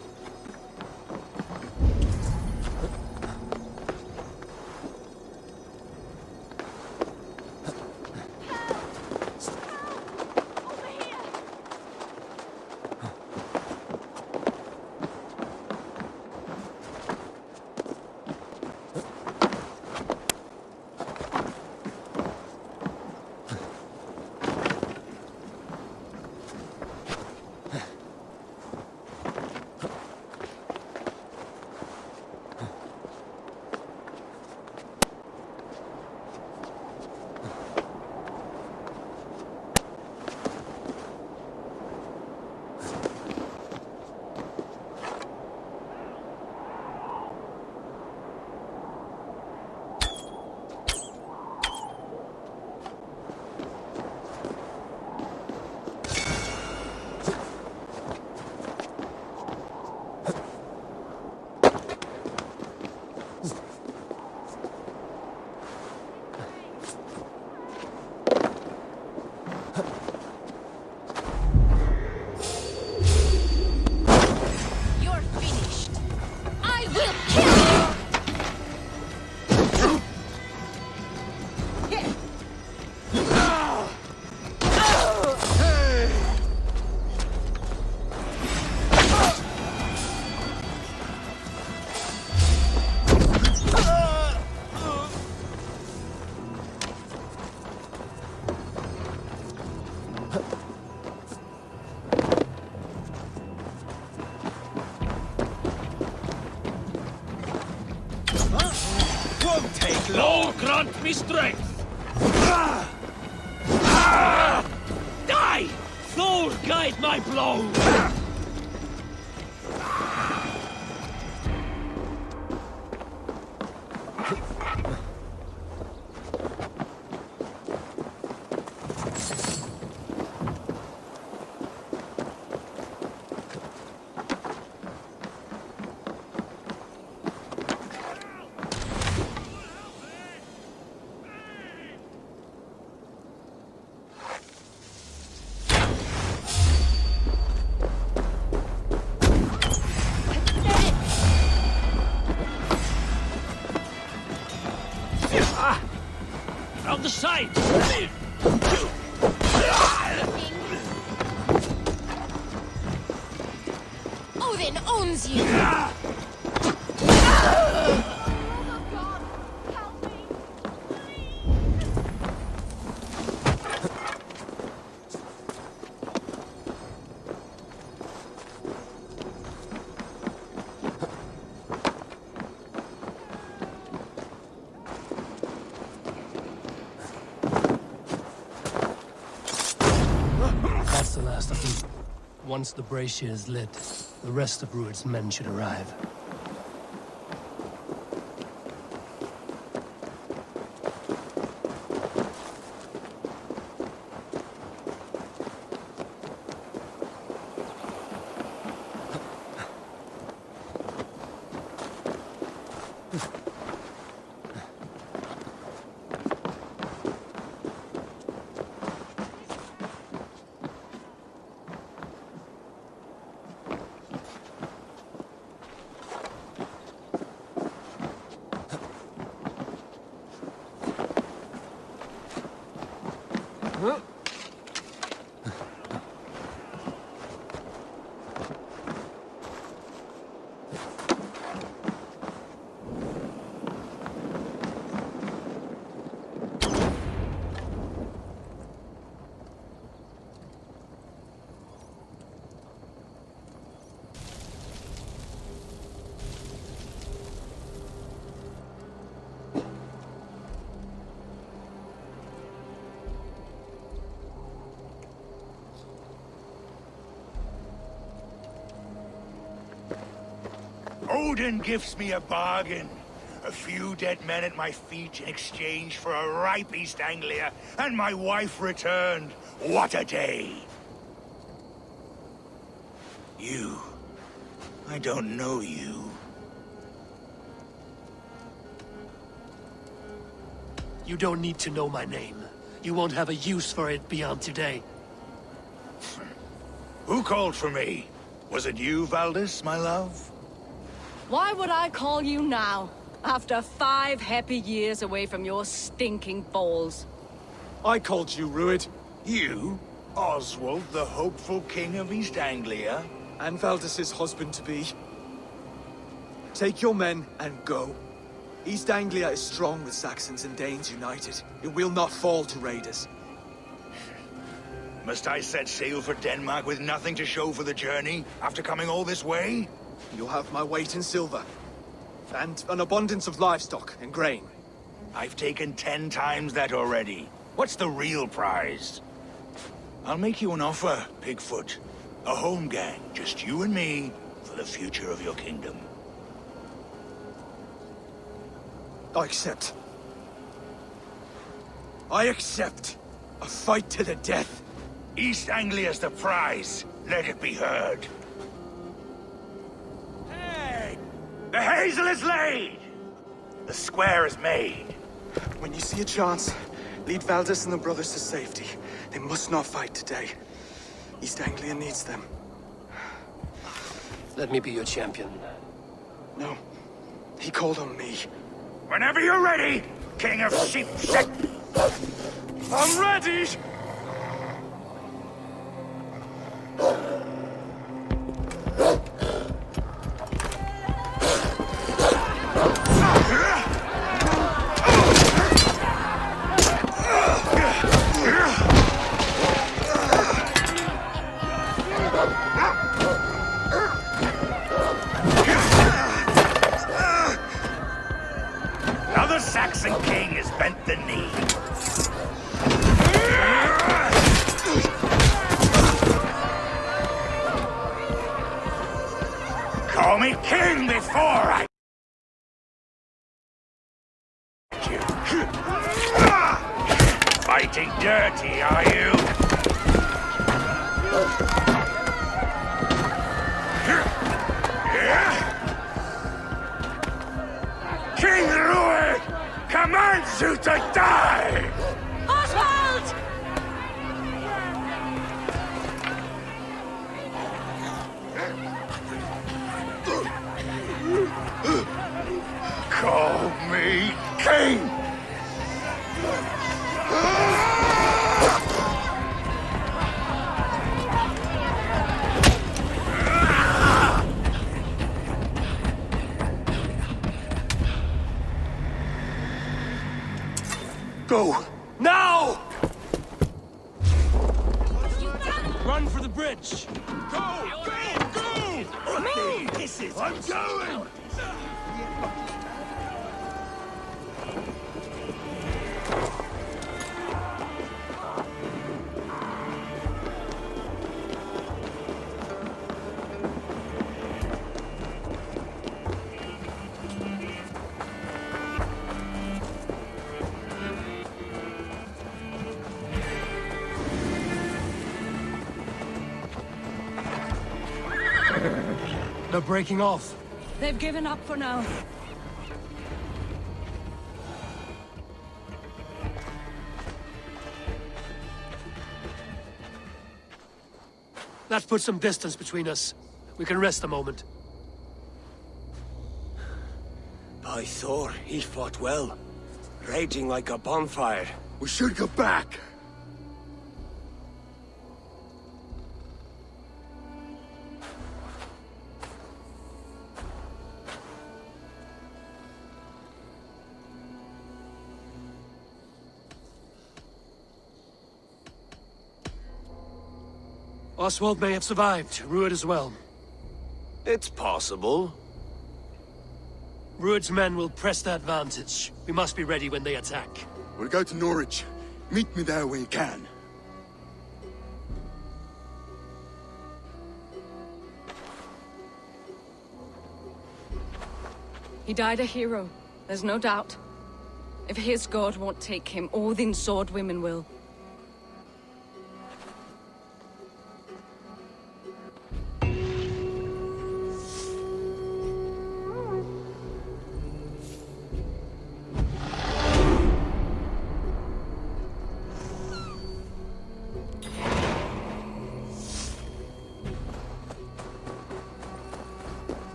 Lord, grant me strength! Die! Thor, guide my blow! From the side! Odin owns you! That's the last of them. Once the brazier is lit, the rest of Rued's men should arrive. Odin gives me a bargain. A few dead men at my feet in exchange for a ripe East Anglia, and my wife returned. What a day! You. I don't know you. You don't need to know my name. You won't have a use for it beyond today. Who called for me? Was it you, Valdis, my love? Why would I call you now, after 5 happy years away from your stinking balls? I called you Rued. You? Oswald, the hopeful king of East Anglia? And Valdis's husband-to-be. Take your men and go. East Anglia is strong with Saxons and Danes united. It will not fall to raiders. Must I set sail for Denmark with nothing to show for the journey, after coming all this way? You'll have my weight in silver. And an abundance of livestock and grain. I've taken 10 times that already. What's the real prize? I'll make you an offer, Pigfoot. A home gang, just you and me, for the future of your kingdom. I accept. I accept. A fight to the death. East Anglia's the prize. Let it be heard. Hey! The hazel is laid! The square is made. When you see a chance, lead Valdis and the brothers to safety. They must not fight today. East Anglia needs them. Let me be your champion. No. He called on me. Whenever you're ready, King of Sheep Set. I'm ready! Now the Saxon king has bent the knee. Call me king before I... you. Fighting dirty, are you? King Rued commands you to die! Oswald! Call me king! Go! Now! Run for the bridge! Go! Go! Go! Move! This is... I'm going! They're breaking off. They've given up for now. Let's put some distance between us. We can rest a moment. By Thor, he fought well. Raging like a bonfire. We should go back. Oswald may have survived, Rued as well. It's possible. Rued's men will press the advantage. We must be ready when they attack. We'll go to Norwich. Meet me there when you can. He died a hero, there's no doubt. If his god won't take him, Odin's sword women will.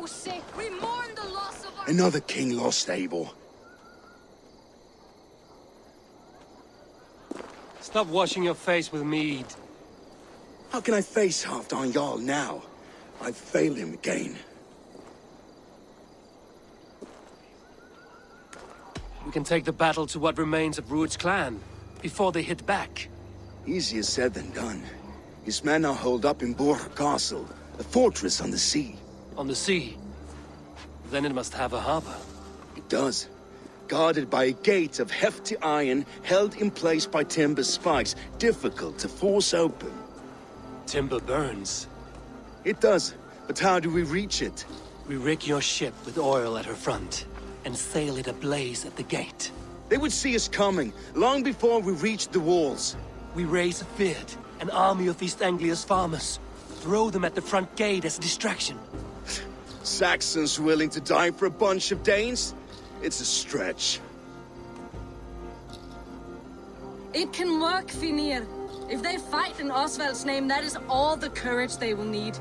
so sick. We mourn the loss of our... Another king lost, Abel. Stop washing your face with mead. How can I face Halfdan Jarl now? I've failed him again. We can take the battle to what remains of Rued's clan, before they hit back. Easier said than done. His men are holed up in Borg Castle, a fortress on the sea. On the sea? Then it must have a harbor. It does. Guarded by a gate of hefty iron, held in place by timber spikes, difficult to force open. Timber burns. It does, but how do we reach it? We rig your ship with oil at her front, and sail it ablaze at the gate. They would see us coming, long before we reached the walls. We raise a Fyrd, an army of East Anglia's farmers. Throw them at the front gate as a distraction. Saxons willing to die for a bunch of Danes? It's a stretch. It can work, Finir. If they fight in Oswald's name, that is all the courage they will need.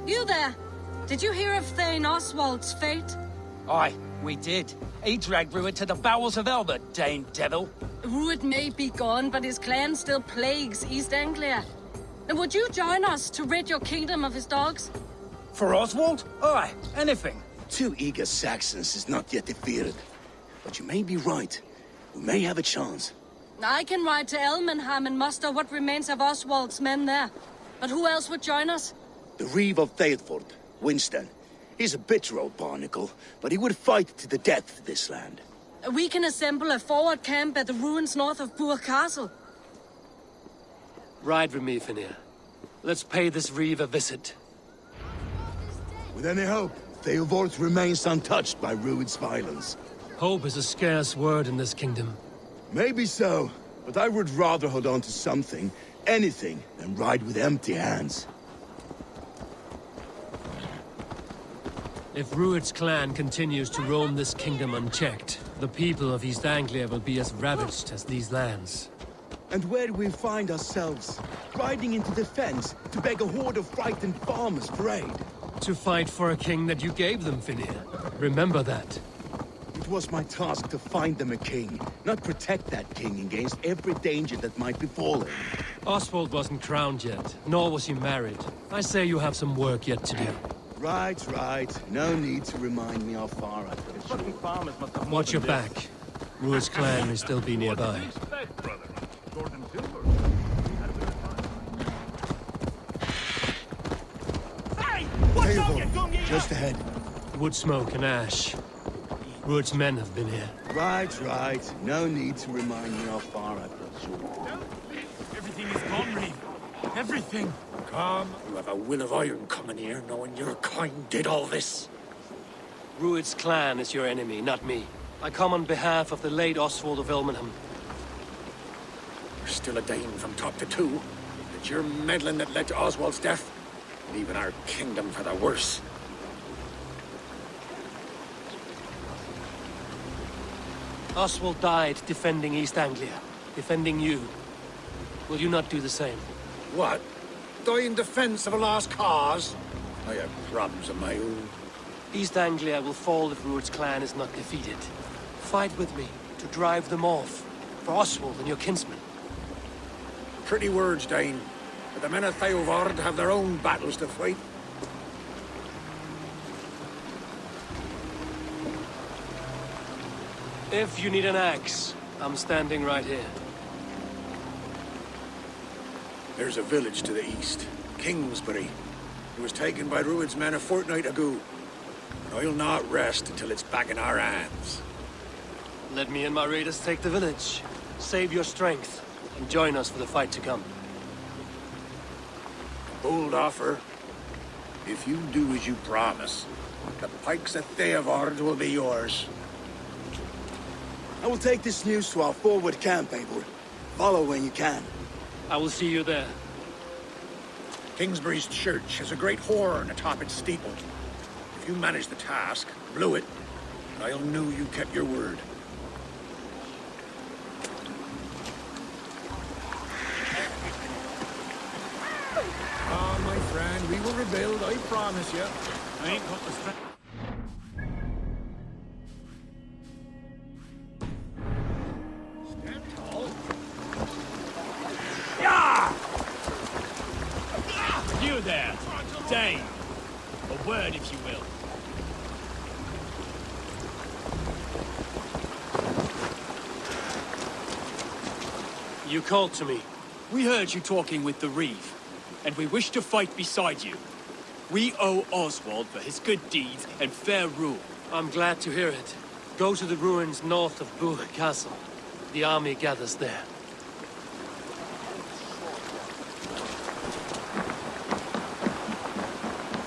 You there! Did you hear of Thane Oswald's fate? Aye, we did. He dragged Rued to the bowels of Elbert, Dane devil. Rued may be gone, but his clan still plagues East Anglia. And would you join us to rid your kingdom of his dogs? For Oswald? Aye, anything. 2 eager Saxons is not yet defeated. But you may be right. We may have a chance. I can ride to Elmenham and muster what remains of Oswald's men there. But who else would join us? The Reeve of Thetford, Winston. He's a bitter old barnacle, but he would fight to the death for this land. We can assemble a forward camp at the ruins north of Burg Castle. Ride with me, Finir. Let's pay this Reeve a visit. With any hope, Theodorth remains untouched by Rued's violence. Hope is a scarce word in this kingdom. Maybe so, but I would rather hold on to something, anything, than ride with empty hands. If Rued's clan continues to roam this kingdom unchecked, the people of East Anglia will be as ravaged as these lands. And where do we find ourselves? Riding into the fens to beg a horde of frightened farmers for aid. To fight for a king that you gave them, Finir. Remember that. It was my task to find them a king, not protect that king against every danger that might befall him. Oswald wasn't crowned yet, nor was he married. I say you have some work yet to do. Right. No need to remind me how far I've got to shoot. Watch your back. Rued's clan may still be nearby. Just ahead. Wood smoke and ash. Rued's men have been here. Right. No need to remind me how far I've got to shoot. Everything is gone, Reeve. Everything. Come, you have a will of iron coming here, knowing your kind did all this. Rued's clan is your enemy, not me. I come on behalf of the late Oswald of Elmenham. You're still a Dane from top to two. It's your meddling that led to Oswald's death, leaving our kingdom for the worse. Oswald died defending East Anglia, defending you. Will you not do the same? What? Die in defense of a lost cause? I have problems of my own. East Anglia will fall if Rued's clan is not defeated. Fight with me to drive them off, for Oswald and your kinsmen. Pretty words, Dane. But the men of Theodorth have their own battles to fight. If you need an axe, I'm standing right here. There's a village to the east, Kingsbury. It was taken by Rued's men a fortnight ago. And I'll not rest until it's back in our hands. Let me and my raiders take the village. Save your strength, and join us for the fight to come. Bold offer. If you do as you promise, the pikes of Theodorth will be yours. I will take this news to our forward camp, Eivor. Follow when you can. I will see you there. Kingsbury's church has a great horn atop its steeple. If you manage the task, blew it, I'll know you kept your word. Ah, my friend, we will rebuild, I promise you. I ain't got the strength. You there, Dane. A word, if you will. You called to me. We heard you talking with the Reeve, and we wish to fight beside you. We owe Oswald for his good deeds and fair rule. I'm glad to hear it. Go to the ruins north of Buch Castle. The army gathers there.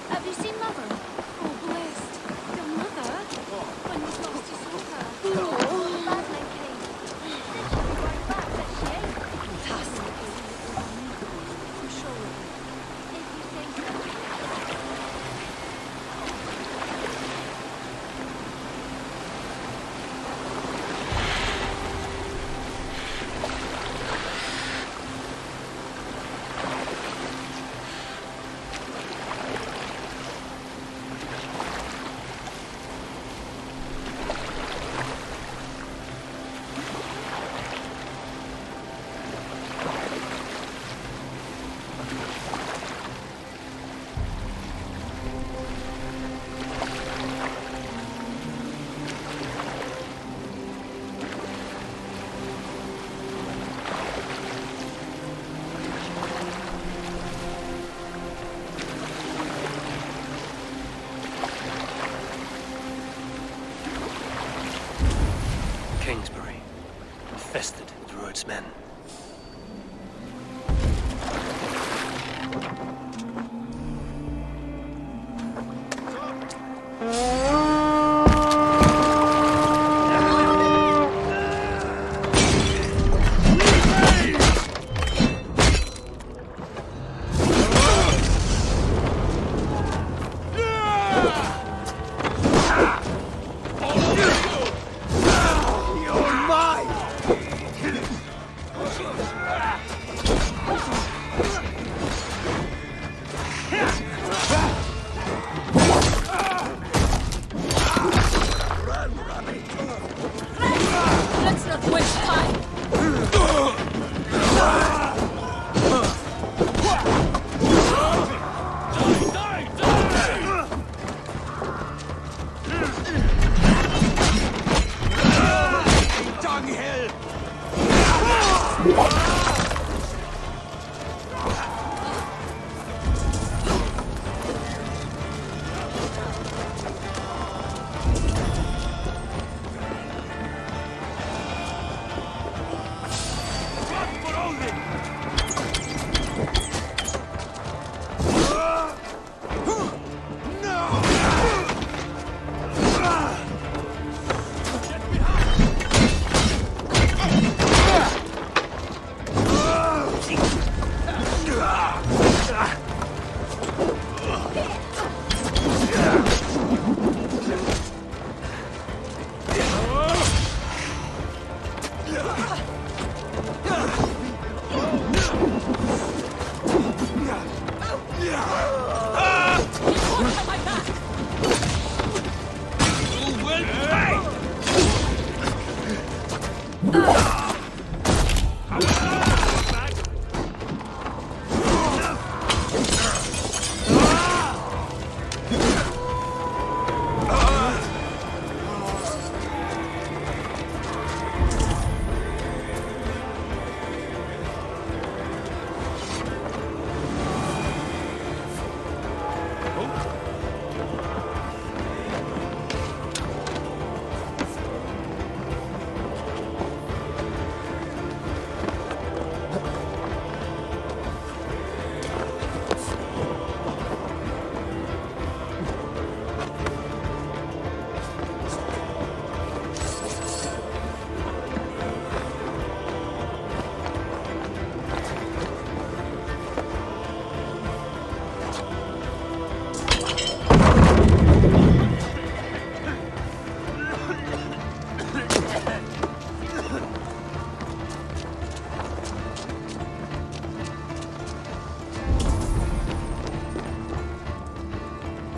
Have you seen Mother? Oh, blessed. Your mother? When was last you saw her? Oh, Badland came. She said she'd be right back, but she ain't. Fantastic. For sure. If you say so. Kingsbury, infested with Rued's men.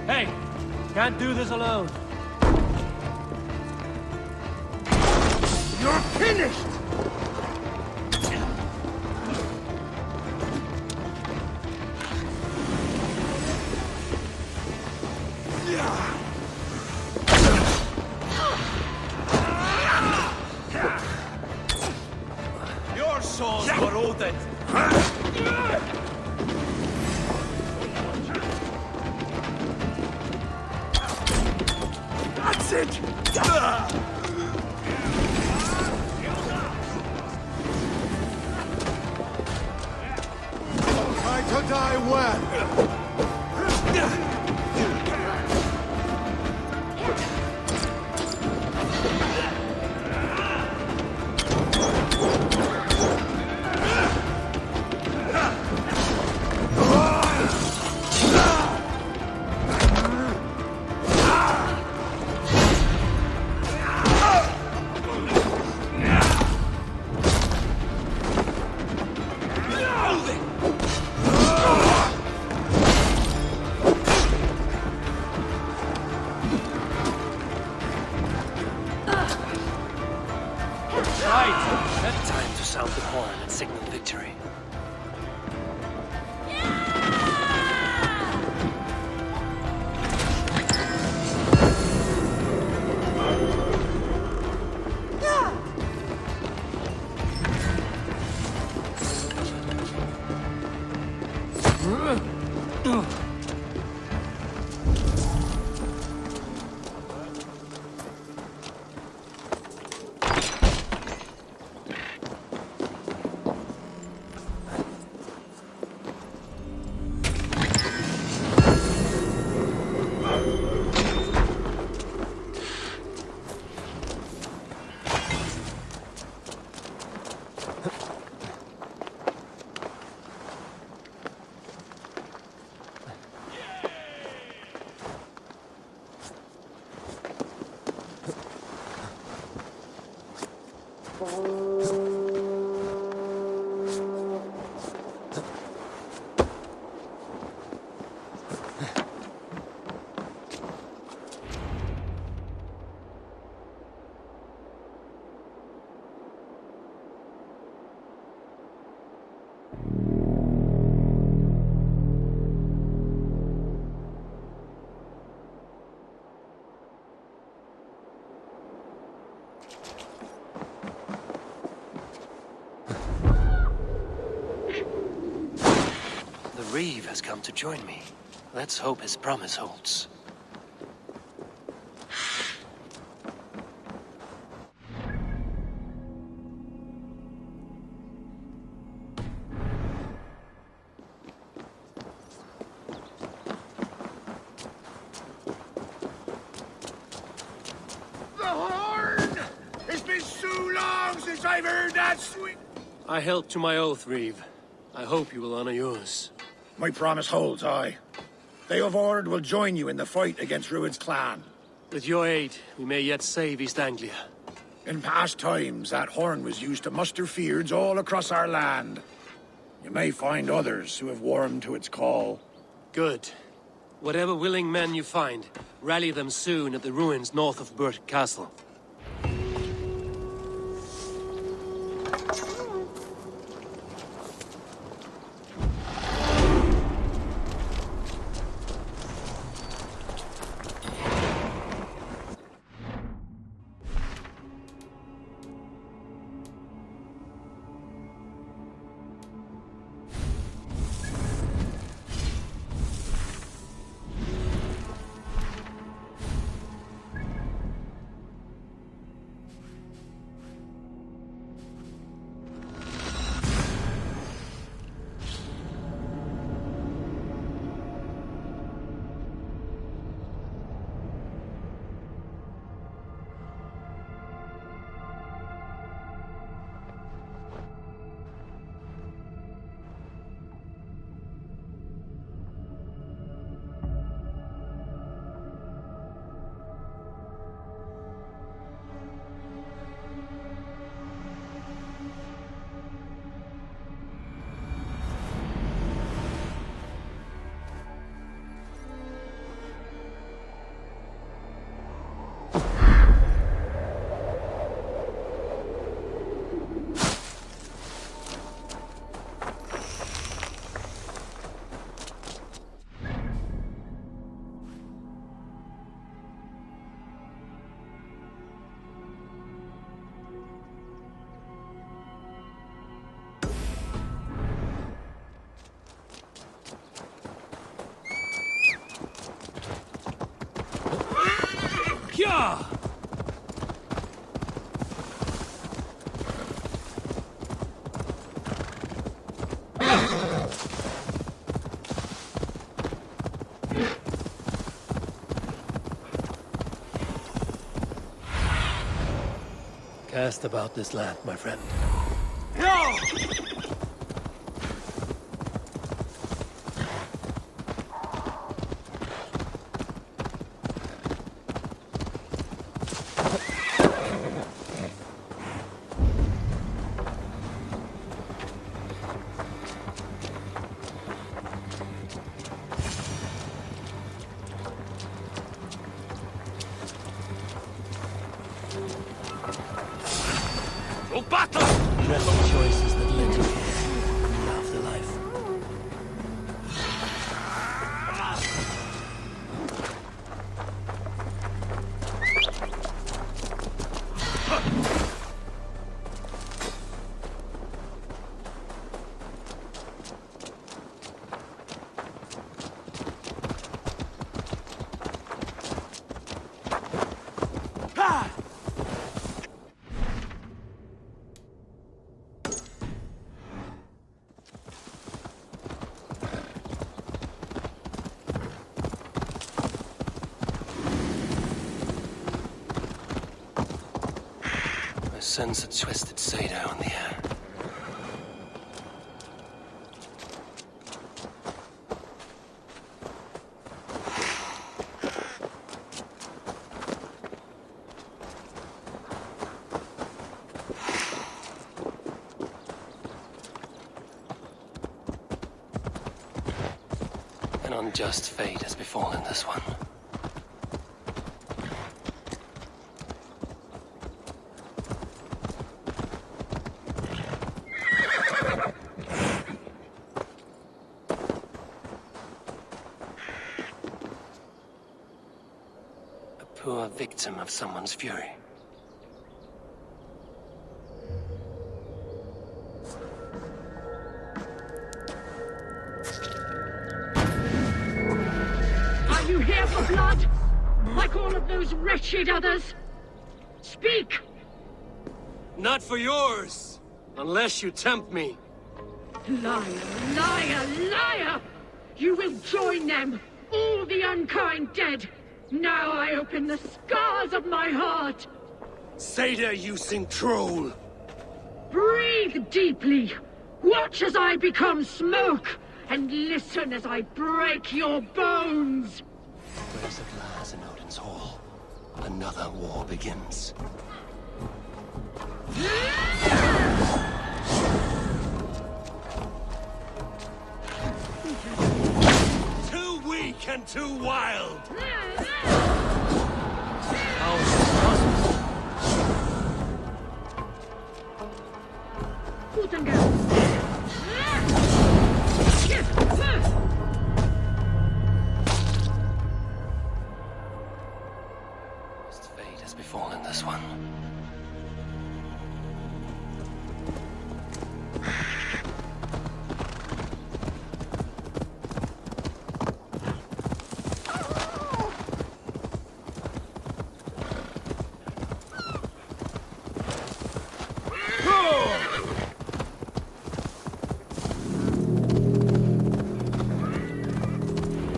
Hey, can't do this alone. You're finished! Your souls were Odin. That's it! Try to die well. Time to sound the horn and signal victory. Reeve has come to join me. Let's hope his promise holds. The horn! It's been so long since I've heard that sweet... I held to my oath, Reeve. I hope you will honor yours. My promise holds, aye. They of Ord will join you in the fight against Rued's clan. With your aid, we may yet save East Anglia. In past times, that horn was used to muster fyrds all across our land. You may find others who have warmed to its call. Good. Whatever willing men you find, rally them soon at the ruins north of Burt Castle. Cast about this land, my friend. No! Battle! Dread the choices that led you here in the afterlife. I sense a twisted Seder on the air. An unjust fate has befallen this one. Poor victim of someone's fury. Are you here for blood? Like all of those wretched others? Speak! Not for yours, unless you tempt me. Liar, liar, liar! You will join them, all the unkind dead. Now I open the scars of my heart. Seder-using troll. Breathe deeply. Watch as I become smoke, and listen as I break your bones. Raise a glass in Odin's hall. Another war begins. Too weak and too wild. How is this possible? Fate has befallen this one.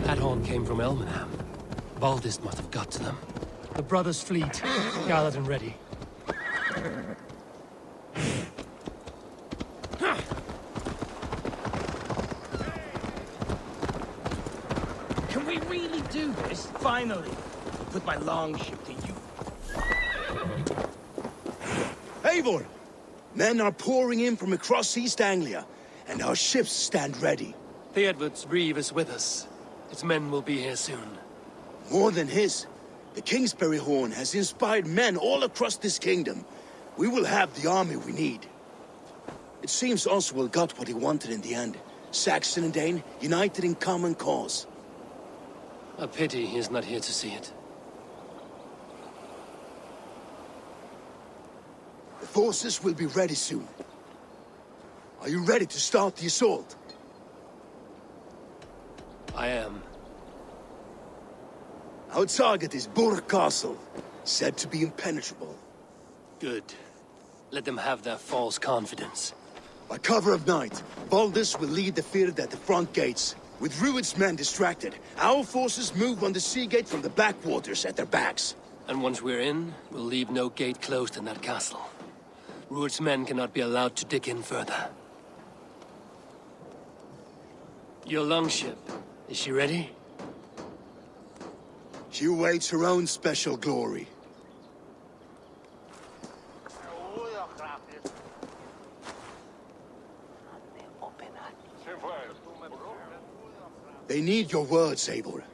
That horn came from Elmenham. Baldist must have got to them. The brothers' fleet, gathered and ready. Can we really do this? Finally! I'll put my longship to you. Eivor! Men are pouring in from across East Anglia, and our ships stand ready. The Edward's Reeve is with us. Its men will be here soon. More than his. The Kingsbury Horn has inspired men all across this kingdom. We will have the army we need. It seems Oswald got what he wanted in the end. Saxon and Dane united in common cause. A pity he is not here to see it. The forces will be ready soon. Are you ready to start the assault? I am. Our target is Burg Castle. said to be impenetrable. Good. Let them have their false confidence. By cover of night, Baldus will lead the field at the front gates. With Rued's men distracted, our forces move on the sea gate from the backwaters at their backs. And once we're in, we'll leave no gate closed in that castle. Rued's men cannot be allowed to dig in further. Your longship, is she ready? She awaits her own special glory. They need your words, Eivor.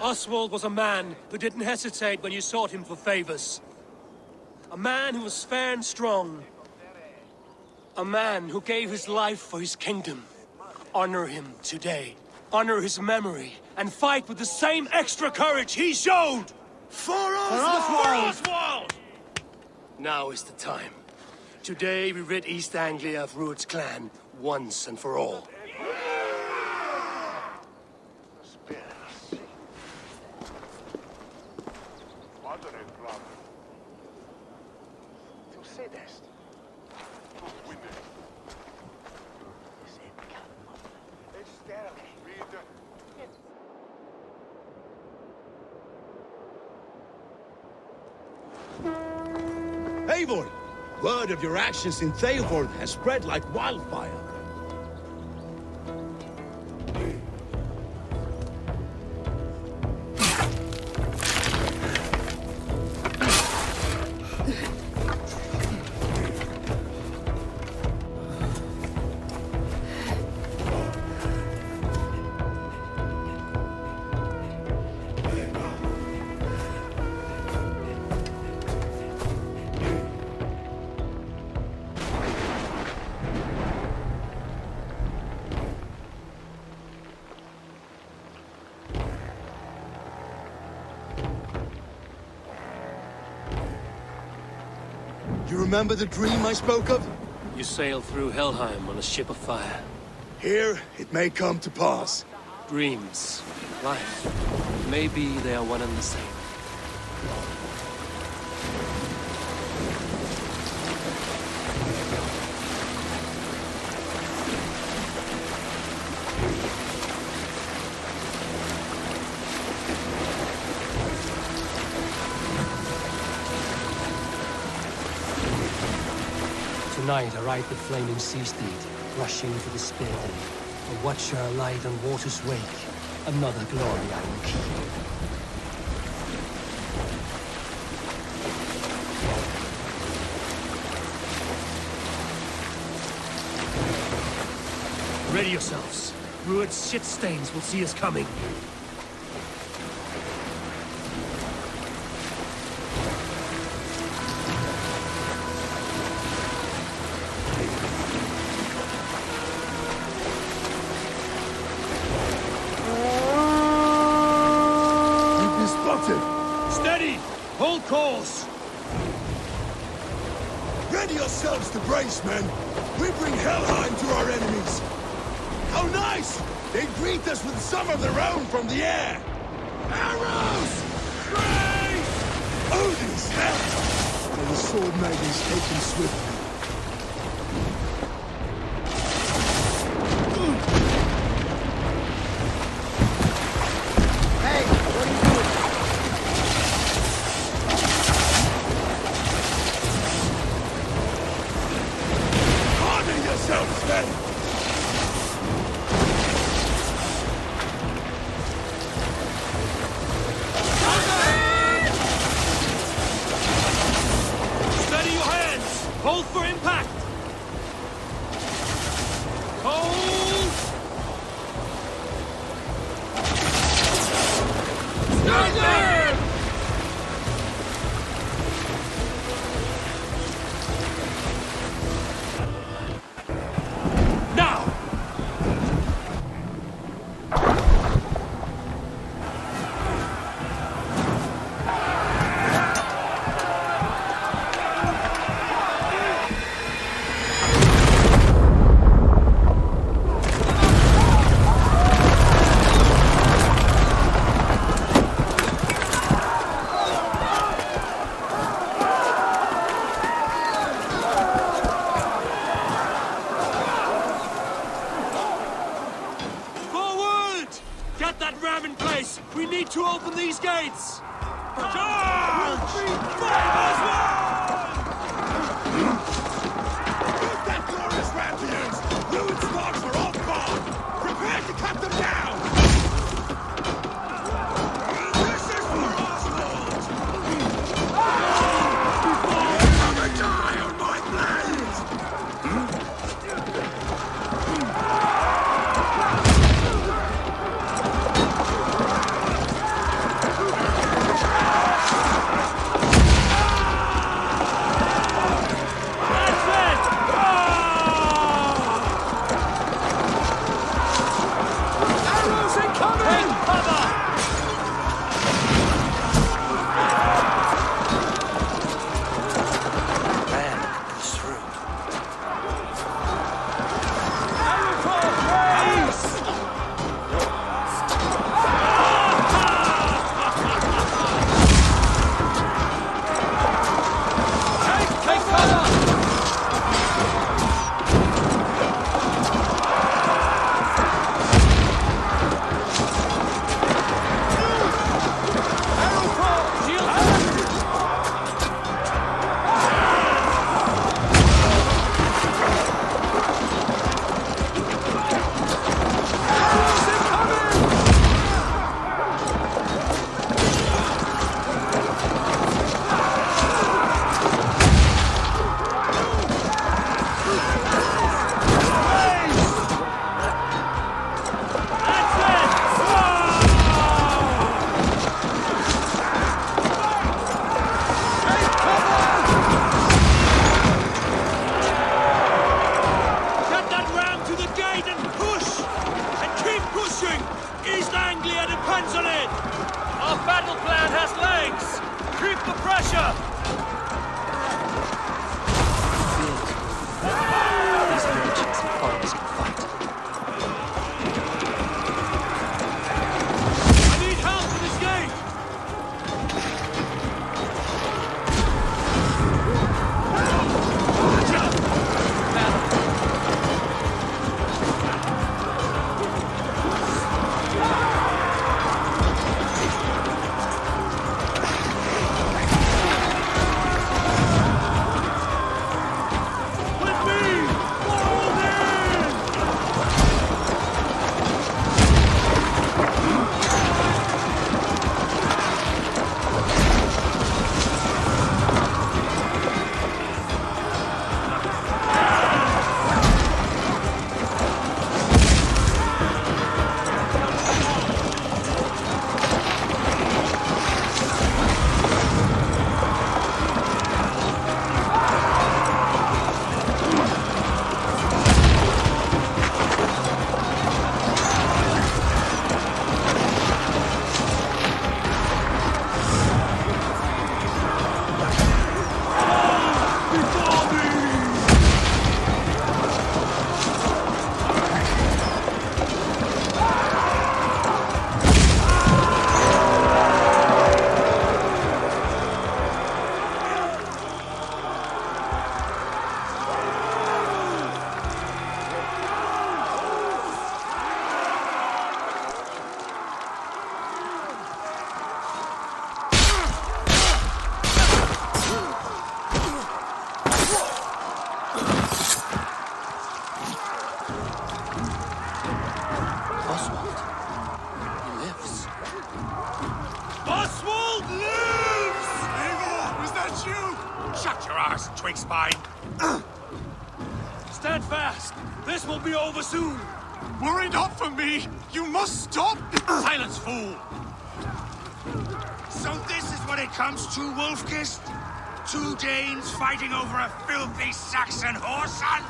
Oswald was a man who didn't hesitate when you sought him for favors. A man who was fair and strong. A man who gave his life for his kingdom. Honor him today. Honor his memory. And fight with the same extra courage he showed! For Oswald! For Oswald! Now is the time. Today we rid East Anglia of Rued's clan, once and for all. Eivor! Word of your actions in Theodford has spread like wildfire. You remember the dream I spoke of? You sailed through Helheim on a ship of fire. Here, it may come to pass. Dreams, life, maybe they are one and the same. Tonight I ride the flaming sea steed, rushing to the spear den. A watcher alight on water's wake. Another glory I will keep. Ready yourselves. Rued's shit stains will see us coming. Steady! Hold course! Ready yourselves to brace, men! We bring Helheim to our enemies! How nice! They greet us with some of their own from the air! Arrows! Grace! Odin's help! May the sword maidens take them swiftly. Steady your hands! Hold for impact! Hold! Stand there! Now! to open these gates! Charge! That glorious rampiers! Ruined stocks are all gone! Prepare to cut them down! This is for Oswald! Come and die on my blades! Stand fast! This will be over soon! Worry not for me! You must stop! Silence, fool! So this is what it comes to, Wolfkist? Two Danes fighting over a filthy Saxon whoreson?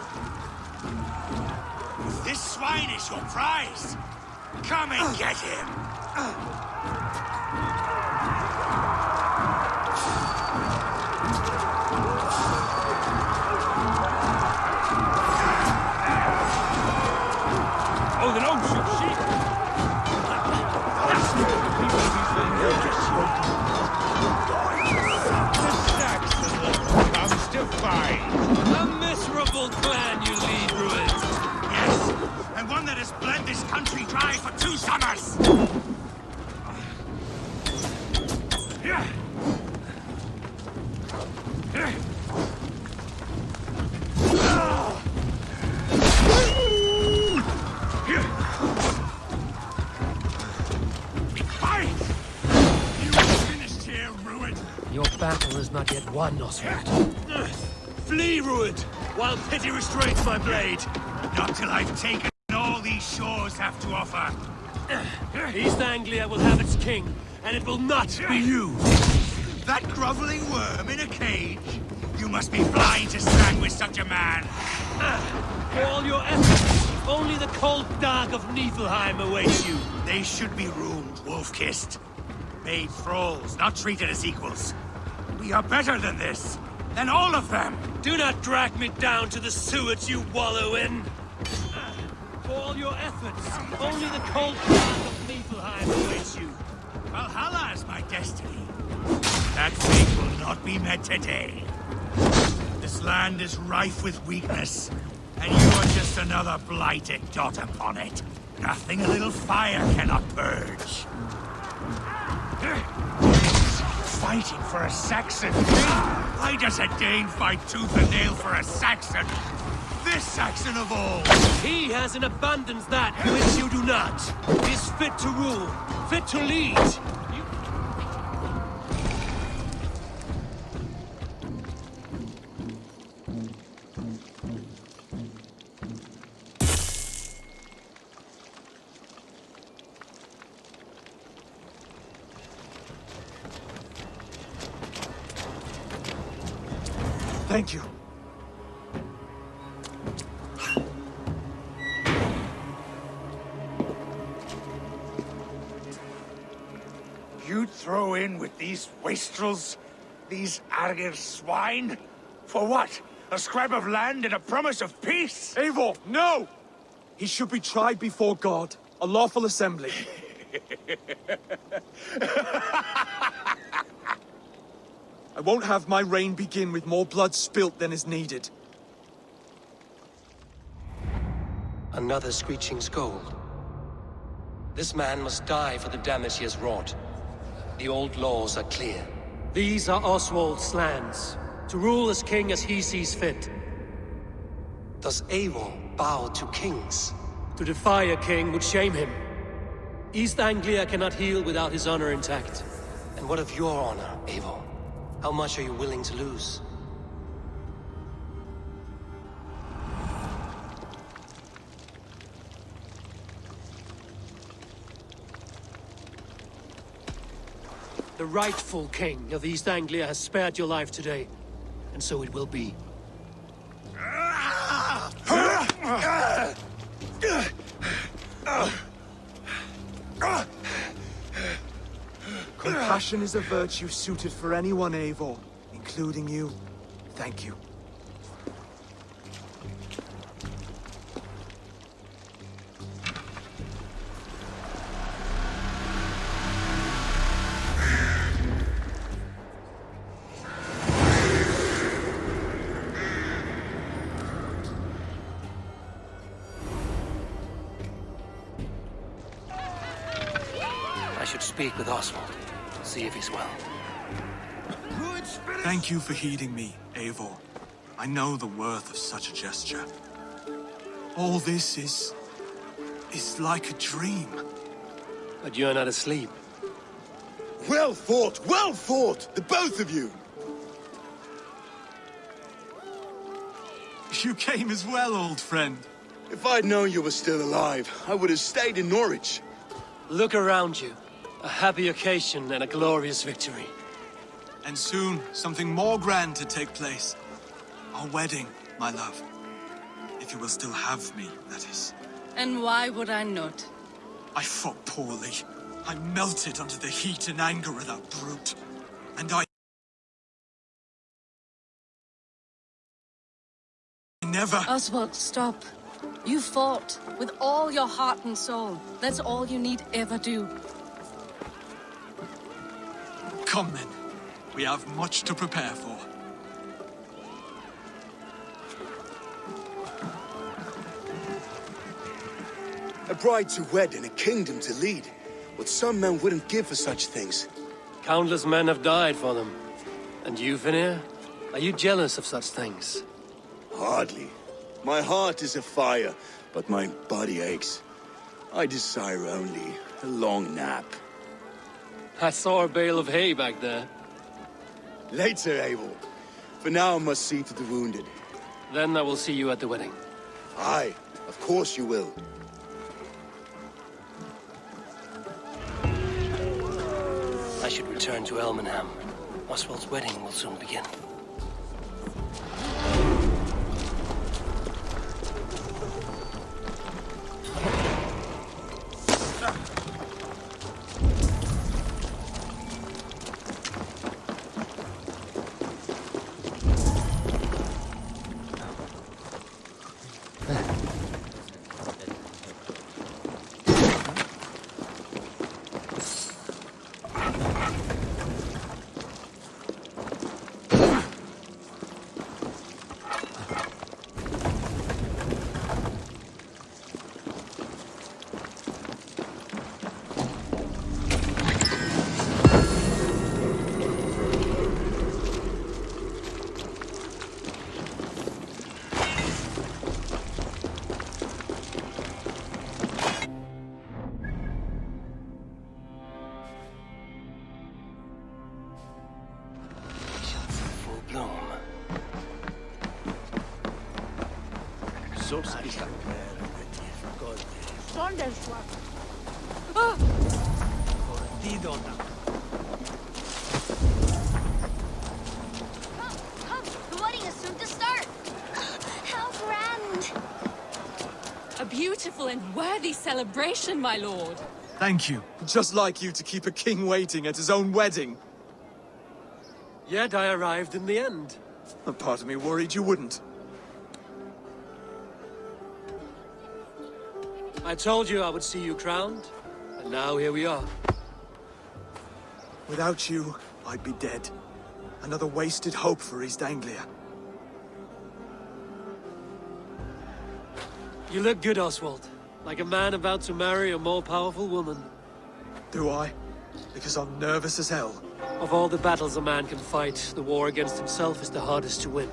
If this swine is your prize, come and get him! Oh, then don't shoot sheep! Comes to fight! A miserable clan you lead, Ruin! Yes, and one that has bled this country dry for 2 summers! Your battle is not yet won, Oswald. Flee, Ruud, while pity restrains my blade. Not till I've taken all these shores have to offer. East Anglia will have its king, and it will not be you. That groveling worm in a cage? You must be blind to stand with such a man. For all your efforts, only the cold dark of Niflheim awaits you. They should be ruled, wolf-kissed. Made thralls, not treated as equals. We are better than this. Than all of them. Do not drag me down to the sewers you wallow in. For all your efforts, only the cold dark of Niflheim awaits you. Valhalla is my destiny. That fate will not be met today. This land is rife with weakness, and you are just another blighted dot upon it. Nothing a little fire cannot purge. Fighting for a Saxon king? Why does a Dane fight tooth and nail for a Saxon? This Saxon of all! He has an abundance that which you do not. He is fit to rule, fit to lead. Thank you. You'd throw in with these wastrels? These Argir swine? For what? A scrap of land and a promise of peace? Eivor, no! He should be tried before God, a lawful assembly. I won't have my reign begin with more blood spilt than is needed. Another screeching scold. This man must die for the damage he has wrought. The old laws are clear. These are Oswald's lands, to rule as king as he sees fit. Does Eivor bow to kings? To defy a king would shame him. East Anglia cannot heal without his honor intact. And what of your honor, Eivor? How much are you willing to lose? The rightful king of East Anglia has spared your life today, and so it will be. Compassion is a virtue suited for anyone, Eivor, including you. Thank you. I should speak with Oswald, see if he's well. Thank you for heeding me, Eivor. I know the worth of such a gesture. All this is like a dream. But you're not asleep. Well fought, the both of you! You came as well, old friend. If I'd known you were still alive, I would have stayed in Norwich. Look around you. A happy occasion and a glorious victory. And soon, something more grand to take place. Our wedding, my love. If you will still have me, that is. And why would I not? I fought poorly. I melted under the heat and anger of that brute. And I never... Oswald, stop. You fought with all your heart and soul. That's all you need ever do. Come then. We have much to prepare for. A bride to wed and a kingdom to lead. What some men wouldn't give for such things. Countless men have died for them. And you, Finir? Are you jealous of such things? Hardly. My heart is afire, but my body aches. I desire only a long nap. I saw a bale of hay back there. Later, Abel. For now, I must see to the wounded. Then I will see you at the wedding. Aye, of course you will. I should return to Elmenham. Oswald's wedding will soon begin. The wedding is soon to start. How grand! A beautiful and worthy celebration, my lord. Thank you. Just like you to keep a king waiting at his own wedding. Yet I arrived in the end. A part of me worried you wouldn't. I told you I would see you crowned, and now here we are. Without you, I'd be dead. Another wasted hope for East Anglia. You look good, Oswald. Like a man about to marry a more powerful woman. Do I? Because I'm nervous as hell. Of all the battles a man can fight, the war against himself is the hardest to win.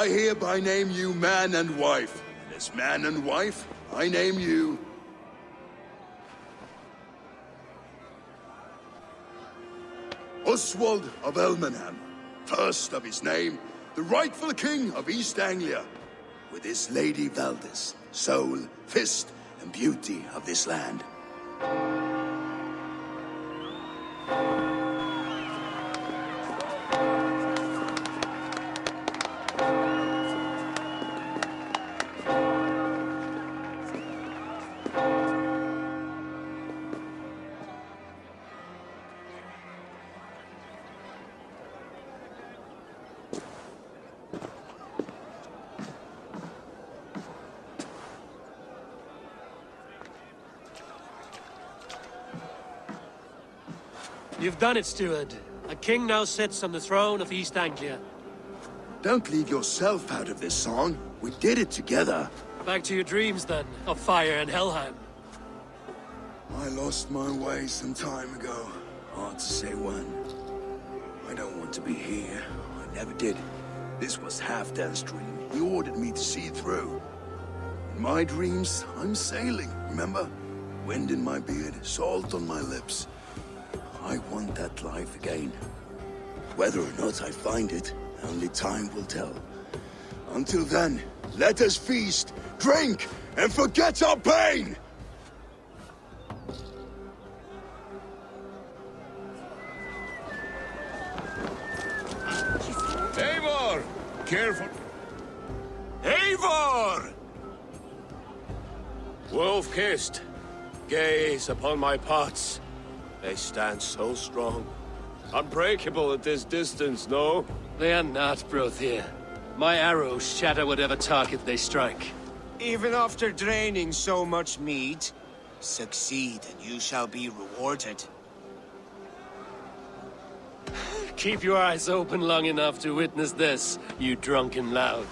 I hereby name you man and wife. And as man and wife, I name you... Oswald of Elmenham, first of his name, the rightful king of East Anglia, with his lady Valdis, soul, fist, and beauty of this land. You've done it, steward. A king now sits on the throne of East Anglia. Don't leave yourself out of this song. We did it together. Back to your dreams, then, of fire and Helheim. I lost my way some time ago. Hard to say when. I don't want to be here. I never did. This was Halfdan's dream. He ordered me to see through. In my dreams, I'm sailing, remember? Wind in my beard, salt on my lips. I want that life again. Whether or not I find it, only time will tell. Until then, let us feast, drink, and forget our pain! Eivor! Careful. Eivor! Wolf-kissed, gaze upon my pots. They stand so strong. Unbreakable at this distance, no? They are not, Brothir. My arrows shatter whatever target they strike. Even after draining so much mead, succeed and you shall be rewarded. Keep your eyes open long enough to witness this, you drunken lout.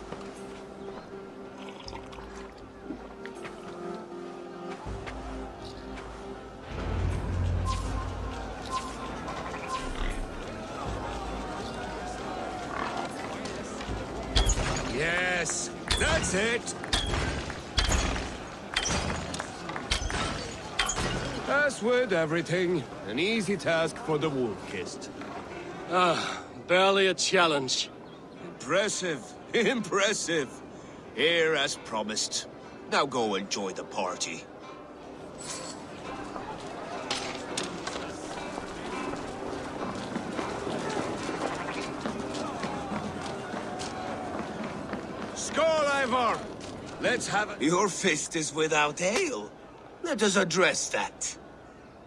Yes, that's it! As with everything, an easy task for the wolf-kissed. Ah, barely a challenge. Impressive, impressive. Here as promised. Now go enjoy the party. Skål, Eivor! Let's have it. Your fist is without ale. Let us address that.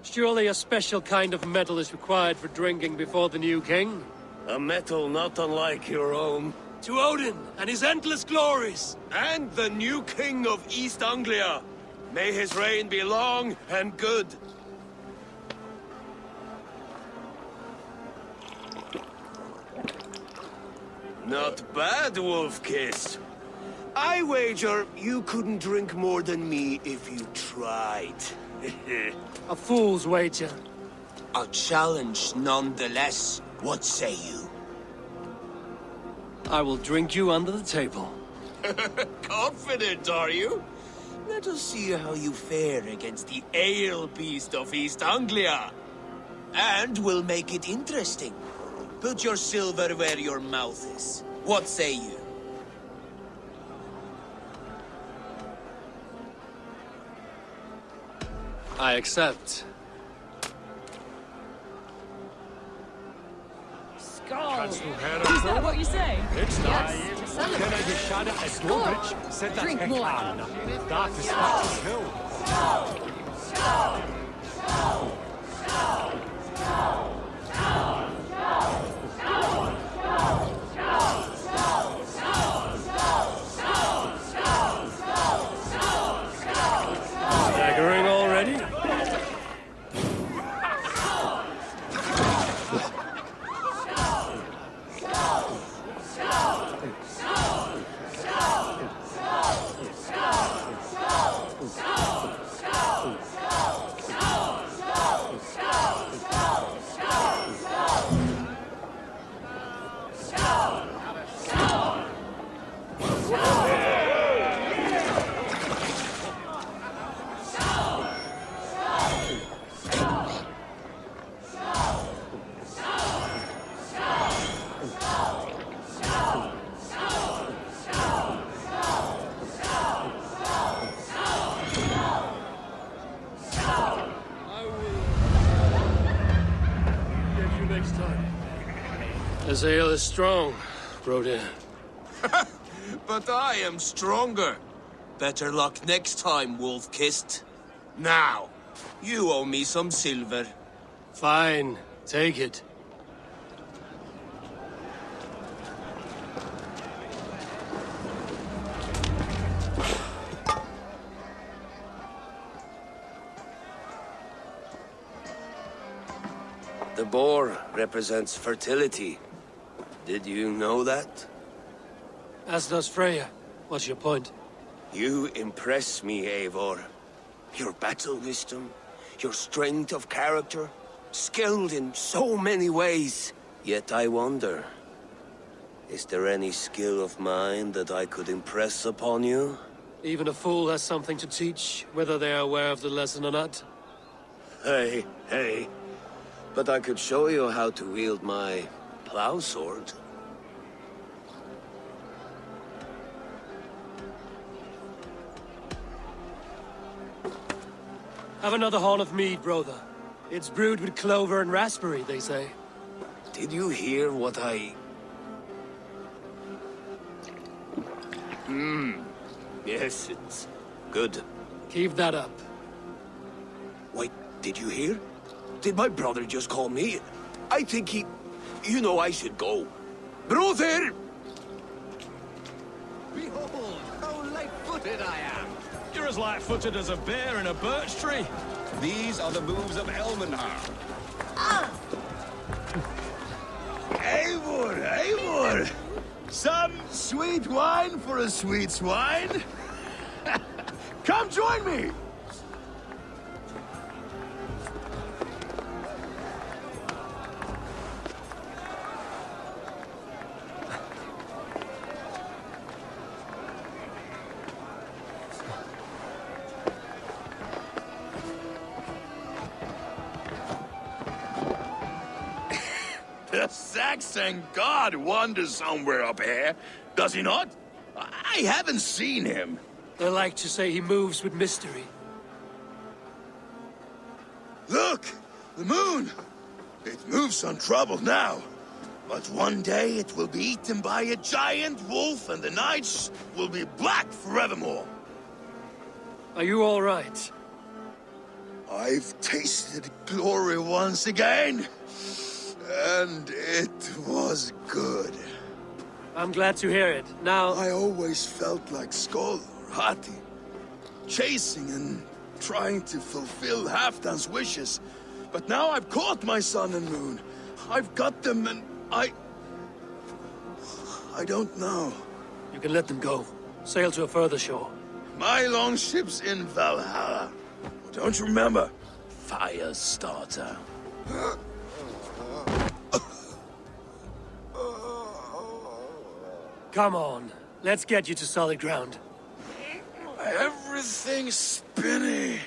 Surely a special kind of metal is required for drinking before the new king? A metal not unlike your own. To Odin and his endless glories! And the new king of East Anglia. May his reign be long and good. Not bad, Wolf-kissed. I wager you couldn't drink more than me if you tried. A fool's wager. A challenge nonetheless. What say you? I will drink you under the table. Confident, are you? Let us see how you fare against the ale beast of East Anglia. And we'll make it interesting. Put your silver where your mouth is. What say you? I accept. Skull! Is that what you say? It's Yes, to celebrate. Drink more. That is what you Staggering already? This ale is strong, Brodir. But I am stronger. Better luck next time, Wolf-kissed. Now, you owe me some silver. Fine, take it. The boar represents fertility. Did you know that? As does Freya. What's your point? You impress me, Eivor. Your battle wisdom, your strength of character, skilled in so many ways. Yet I wonder, is there any skill of mine that I could impress upon you? Even a fool has something to teach, whether they are aware of the lesson or not. Hey. But I could show you how to wield my plow sword. Have another horn of mead, brother. It's brewed with clover and raspberry, they say. Did you hear what I... Yes, it's good. Keep that up. Wait, did you hear? Did my brother just call me? I think he... You know I should go. Brother! Behold, how light-footed I am! You're as light-footed as a bear in a birch tree. These are the moves of Elmenhar. Eivor! Some sweet wine for a sweet swine? Come join me! The Saxon god wanders somewhere up here, does he not? I haven't seen him. They like to say he moves with mystery. Look! The moon! It moves untroubled now. But one day it will be eaten by a giant wolf and the nights will be black forevermore. Are you all right? I've tasted glory once again. And it was good. I'm glad to hear it. Now... I always felt like Skoll or Hati. Chasing and trying to fulfill Halfdan's wishes. But now I've caught my sun and moon. I've got them and I don't know. You can let them go. Sail to a further shore. My longship's in Valhalla. Don't you remember? Fire starter. Come on. Let's get you to solid ground. Everything's spinny.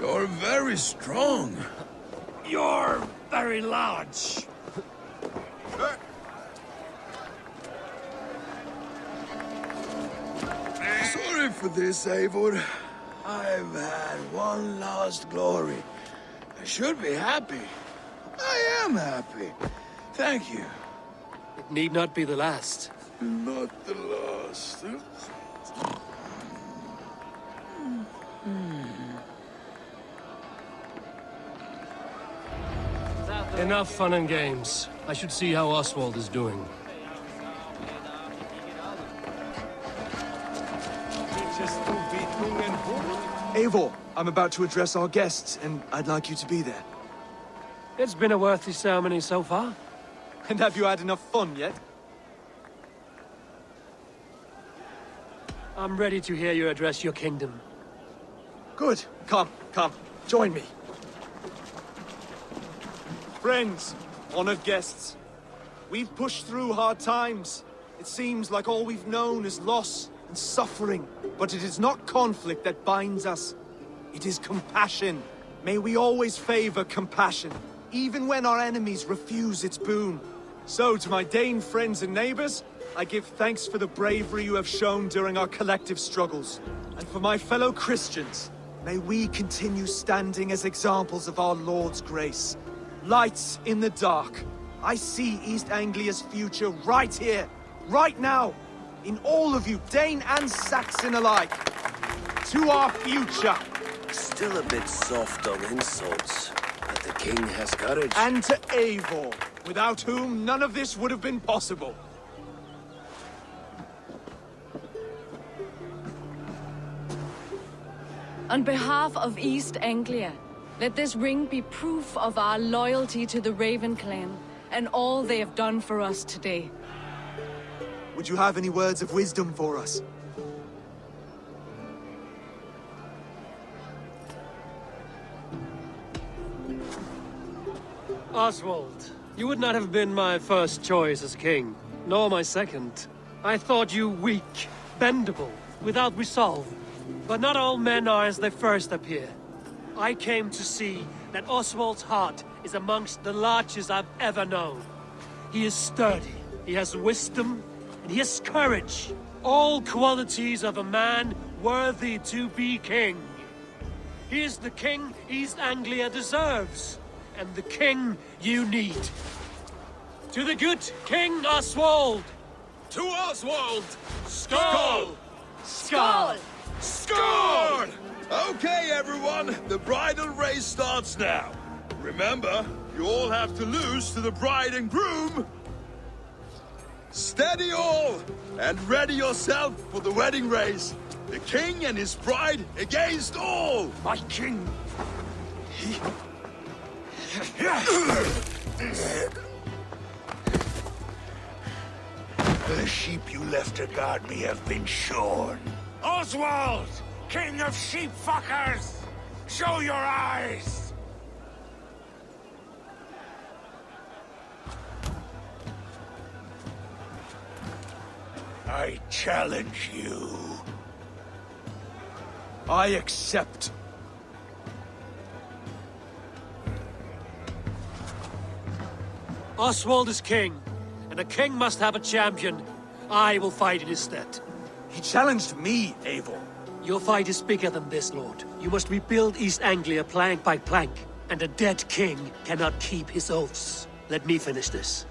You're very strong. You're very large. Sorry for this, Eivor. I've had one last glory. I should be happy. I am happy. Thank you. It need not be the last. Not the last. Enough fun and games. I should see how Oswald is doing. Eivor, I'm about to address our guests, and I'd like you to be there. It's been a worthy ceremony so far. And have you had enough fun yet? I'm ready to hear you address your kingdom. Good. Come. Join me. Friends, honored guests, we've pushed through hard times. It seems like all we've known is loss and suffering, but it is not conflict that binds us. It is compassion. May we always favor compassion, even when our enemies refuse its boon. So, to my Dane friends and neighbors, I give thanks for the bravery you have shown during our collective struggles. And for my fellow Christians, may we continue standing as examples of our Lord's grace. Lights in the dark. I see East Anglia's future right here, right now, in all of you, Dane and Saxon alike. To our future. Still a bit soft on insults, but the king has courage. And to Eivor, without whom none of this would have been possible. On behalf of East Anglia, let this ring be proof of our loyalty to the Raven clan and all they have done for us today. Would you have any words of wisdom for us? Oswald, you would not have been my first choice as king, nor my second. I thought you weak, bendable, without resolve. But not all men are as they first appear. I came to see that Oswald's heart is amongst the largest I've ever known. He is sturdy, he has wisdom, and he has courage. All qualities of a man worthy to be king. He is the king East Anglia deserves, and the king you need. To the good King Oswald! To Oswald! Skull! Skull! Score! Okay, everyone, the bridal race starts now. Remember, you all have to lose to the bride and groom. Steady all, and ready yourself for the wedding race. The king and his bride against all. My king. The sheep you left to guard me have been shorn. Oswald! King of sheep fuckers! Show your eyes! I challenge you. I accept. Oswald is king, and a king must have a champion. I will fight in his stead. He challenged me, Eivor. Your fight is bigger than this, Lord. You must rebuild East Anglia plank by plank, and a dead king cannot keep his oaths. Let me finish this.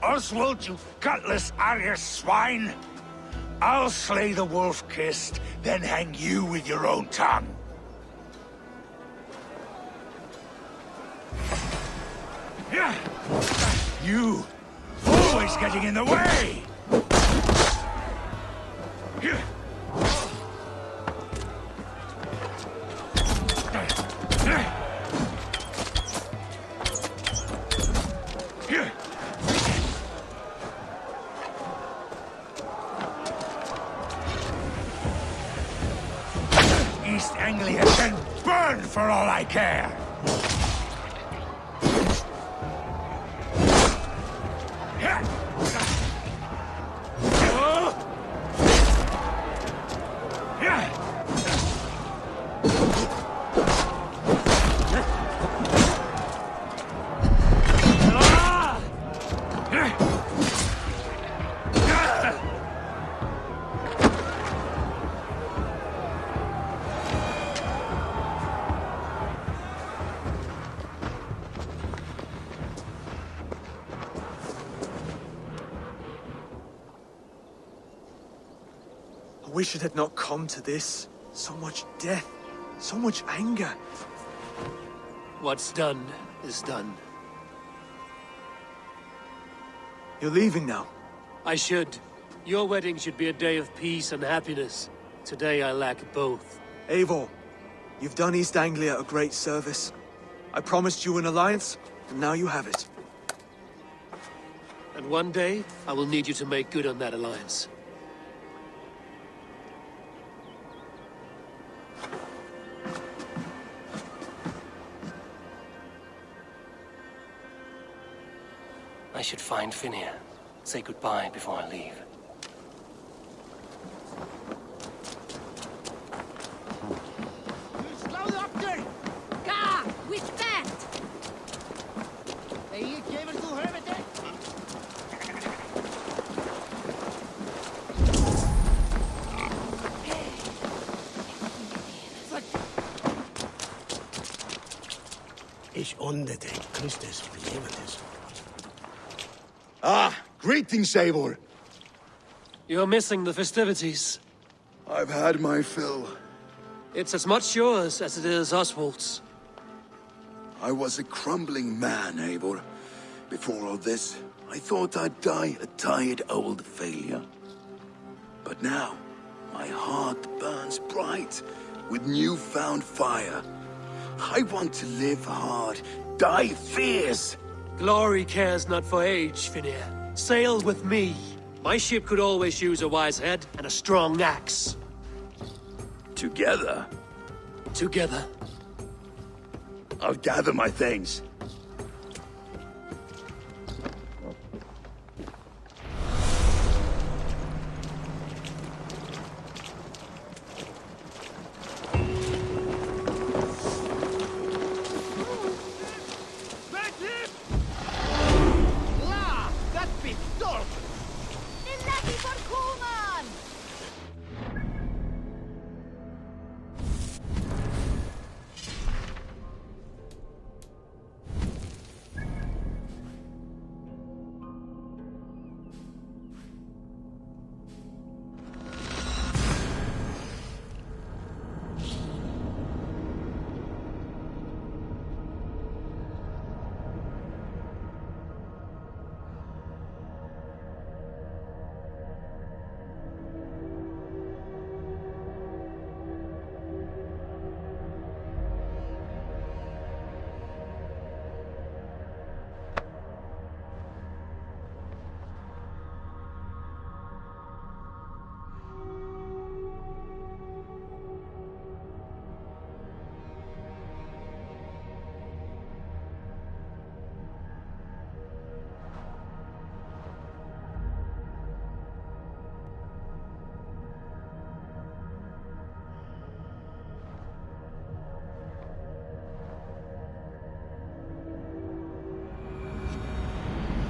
Oswald, you gutless Arya swine! I'll slay the wolf-kissed, then hang you with your own tongue. You! Always getting in the way! East Anglia can burn for all I care! I wish it had not come to this. So much death, so much anger. What's done is done. You're leaving now. I should. Your wedding should be a day of peace and happiness. Today I lack both. Eivor, you've done East Anglia a great service. I promised you an alliance, and now you have it. And one day, I will need you to make good on that alliance. I should find Finir. Say goodbye before I leave. Ah, greetings, Eivor. You're missing the festivities. I've had my fill. It's as much yours as it is Oswald's. I was a crumbling man, Eivor. Before all this, I thought I'd die a tired old failure. But now, My heart burns bright with newfound fire. I want to live hard, die fierce. Glory cares not for age, Finir. Sail with me. My ship could always use a wise head and a strong axe. Together? Together. I'll gather my things.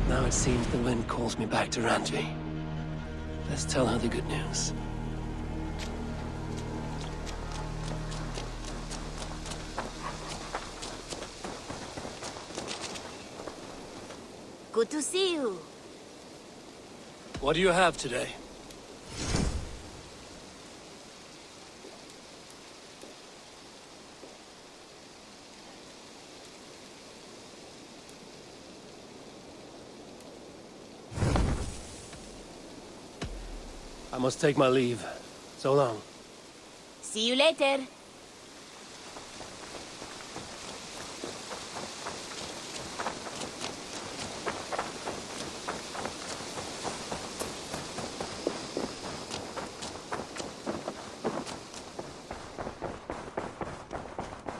Now it seems the wind calls me back to Randvi. Let's tell her the good news. Good to see you. What do you have today? I must take my leave. So long. See you later.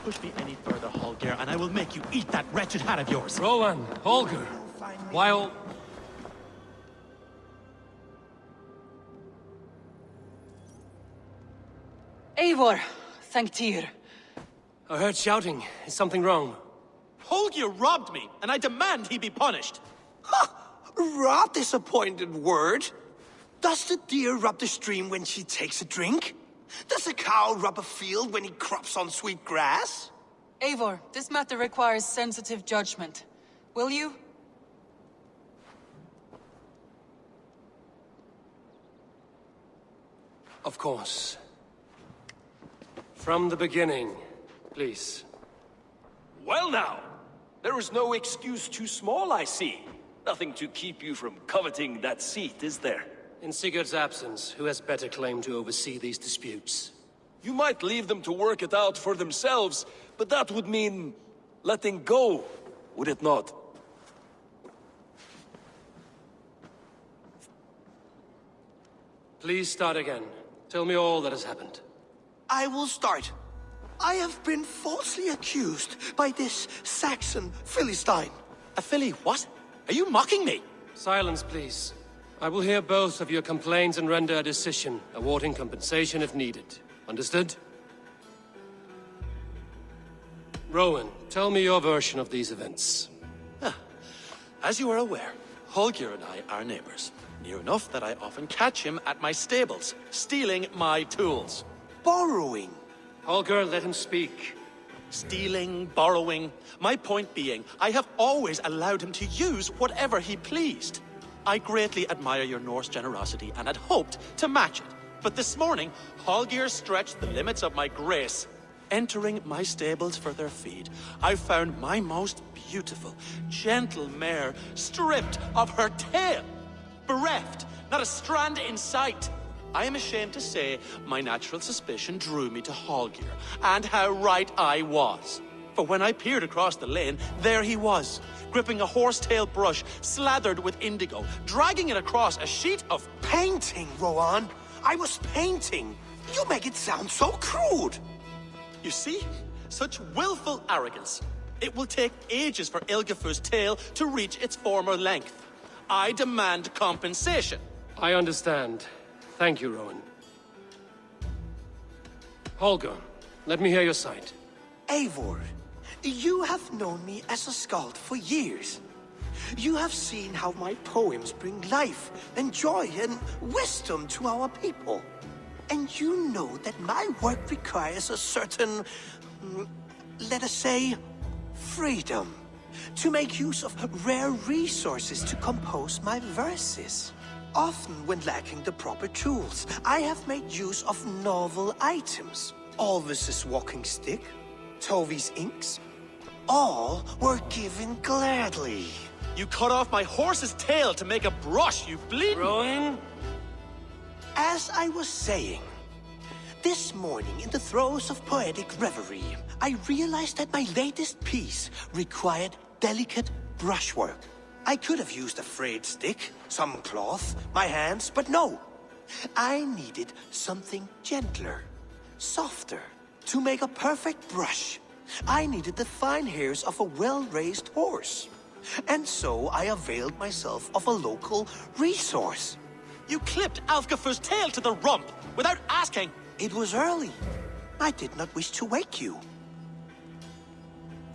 Push me any further, Holger, and I will make you eat that wretched hat of yours. Rowan, Holger, while... Eivor, thank Tyr. I heard shouting. Is something wrong? Holger robbed me, and I demand he be punished. Rot disappointed word. Does the deer rub the stream when she takes a drink? Does a cow rub a field when he crops on sweet grass? Eivor, this matter requires sensitive judgment. Will you? Of course. From the beginning, please. Well now, there is no excuse too small, I see. Nothing to keep you from coveting that seat, is there? In Sigurd's absence, who has better claim to oversee these disputes? You might leave them to work it out for themselves, but that would mean letting go, would it not? Please start again. Tell me all that has happened. I will start. I have been falsely accused by this Saxon Philistine. A Philly what? Are you mocking me? Silence, please. I will hear both of your complaints and render a decision, awarding compensation if needed. Understood? Rowan, tell me your version of these events. As you are aware, Holger and I are neighbors. Near enough that I often catch him at my stables, stealing my tools. Borrowing. Holger, let him speak. Stealing, borrowing. My point being, I have always allowed him to use whatever he pleased. I greatly admire your Norse generosity and had hoped to match it. But this morning, Holger stretched the limits of my grace. Entering my stables for their feed, I found my most beautiful, gentle mare stripped of her tail. Bereft, not a strand in sight. I am ashamed to say my natural suspicion drew me to Hallgeir, and how right I was. For when I peered across the lane, there he was, gripping a horsetail brush slathered with indigo, dragging it across a sheet of... Painting, Rohan! I was painting! You make it sound so crude! You see? Such willful arrogance. It will take ages for Ilgafur's tail to reach its former length. I demand compensation. I understand. Thank you, Rowan. Holger, let me hear your side. Eivor, you have known me as a skald for years. You have seen how my poems bring life and joy and wisdom to our people. And you know that my work requires a certain, let us say, freedom to make use of rare resources to compose my verses. Often when lacking the proper tools, I have made use of novel items. Alvis's walking stick, Tovi's inks, all were given gladly. You cut off my horse's tail to make a brush, you bleeding... Rowan? As I was saying, this morning in the throes of poetic reverie, I realized that my latest piece required delicate brushwork. I could have used a frayed stick, some cloth, my hands, but no. I needed something gentler, softer. To make a perfect brush, I needed the fine hairs of a well-raised horse. And so I availed myself of a local resource. You clipped Alfgafur's tail to the rump without asking. It was early. I did not wish to wake you.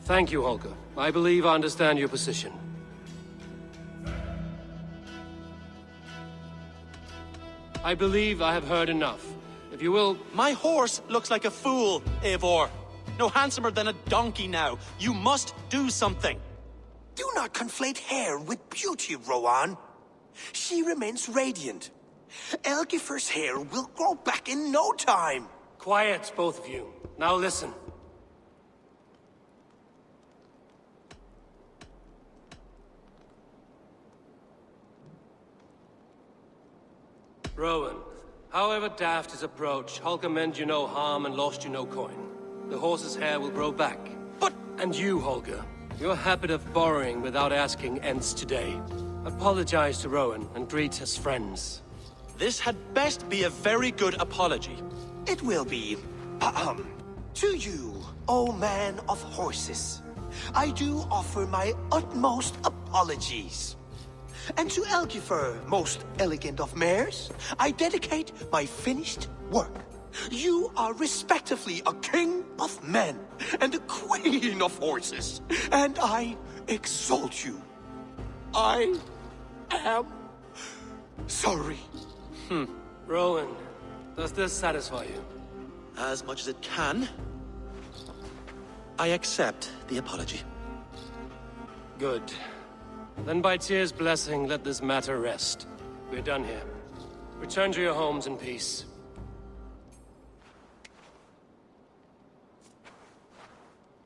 Thank you, Holger. I believe I understand your position. I believe I have heard enough. If you will... My horse looks like a fool, Eivor. No handsomer than a donkey now. You must do something. Do not conflate hair with beauty, Rohan. She remains radiant. Elgifur's hair will grow back in no time. Quiet, both of you. Now listen. Rowan, however daft his approach, Holger meant you no harm and lost you no coin. The horse's hair will grow back. But... And you, Holger, your habit of borrowing without asking ends today. Apologize to Rowan and greet as friends. This had best be a very good apology. It will be. To you, O man of horses, I do offer my utmost apologies. And to Elgifur, most elegant of mares, I dedicate my finished work. You are respectively a king of men and a queen of horses, and I exalt you. I am sorry. Rowan, does this satisfy you? As much as it can. I accept the apology. Good. Then by Tyr's blessing, let this matter rest. We're done here. Return to your homes in peace.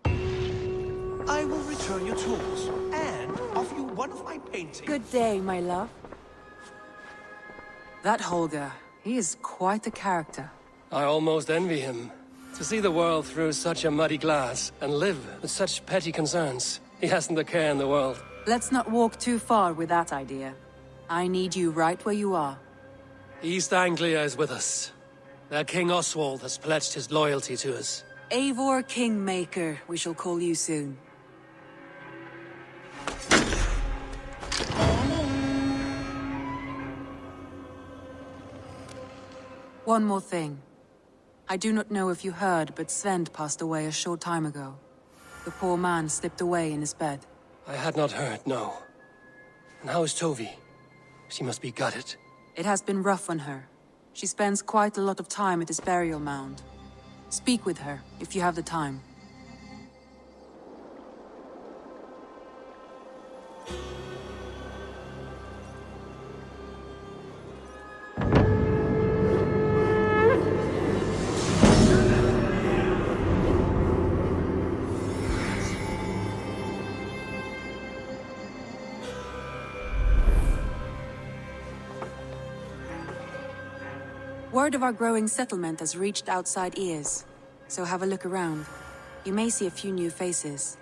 I will return your tools, and offer you one of my paintings. Good day, my love. That Holger, he is quite a character. I almost envy him. To see the world through such a muddy glass, and live with such petty concerns. He hasn't a care in the world. Let's not walk too far with that idea. I need you right where you are. East Anglia is with us. Their King Oswald has pledged his loyalty to us. Eivor Kingmaker, we shall call you soon. One more thing. I do not know if you heard, but Svend passed away a short time ago. The poor man slipped away in his bed. I had not heard, no. And how is Tovi? She must be gutted. It has been rough on her. She spends quite a lot of time at his burial mound. Speak with her, if you have the time. Word of our growing settlement has reached outside ears, so have a look around. You may see a few new faces.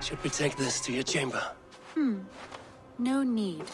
Should we take this to your chamber? No need.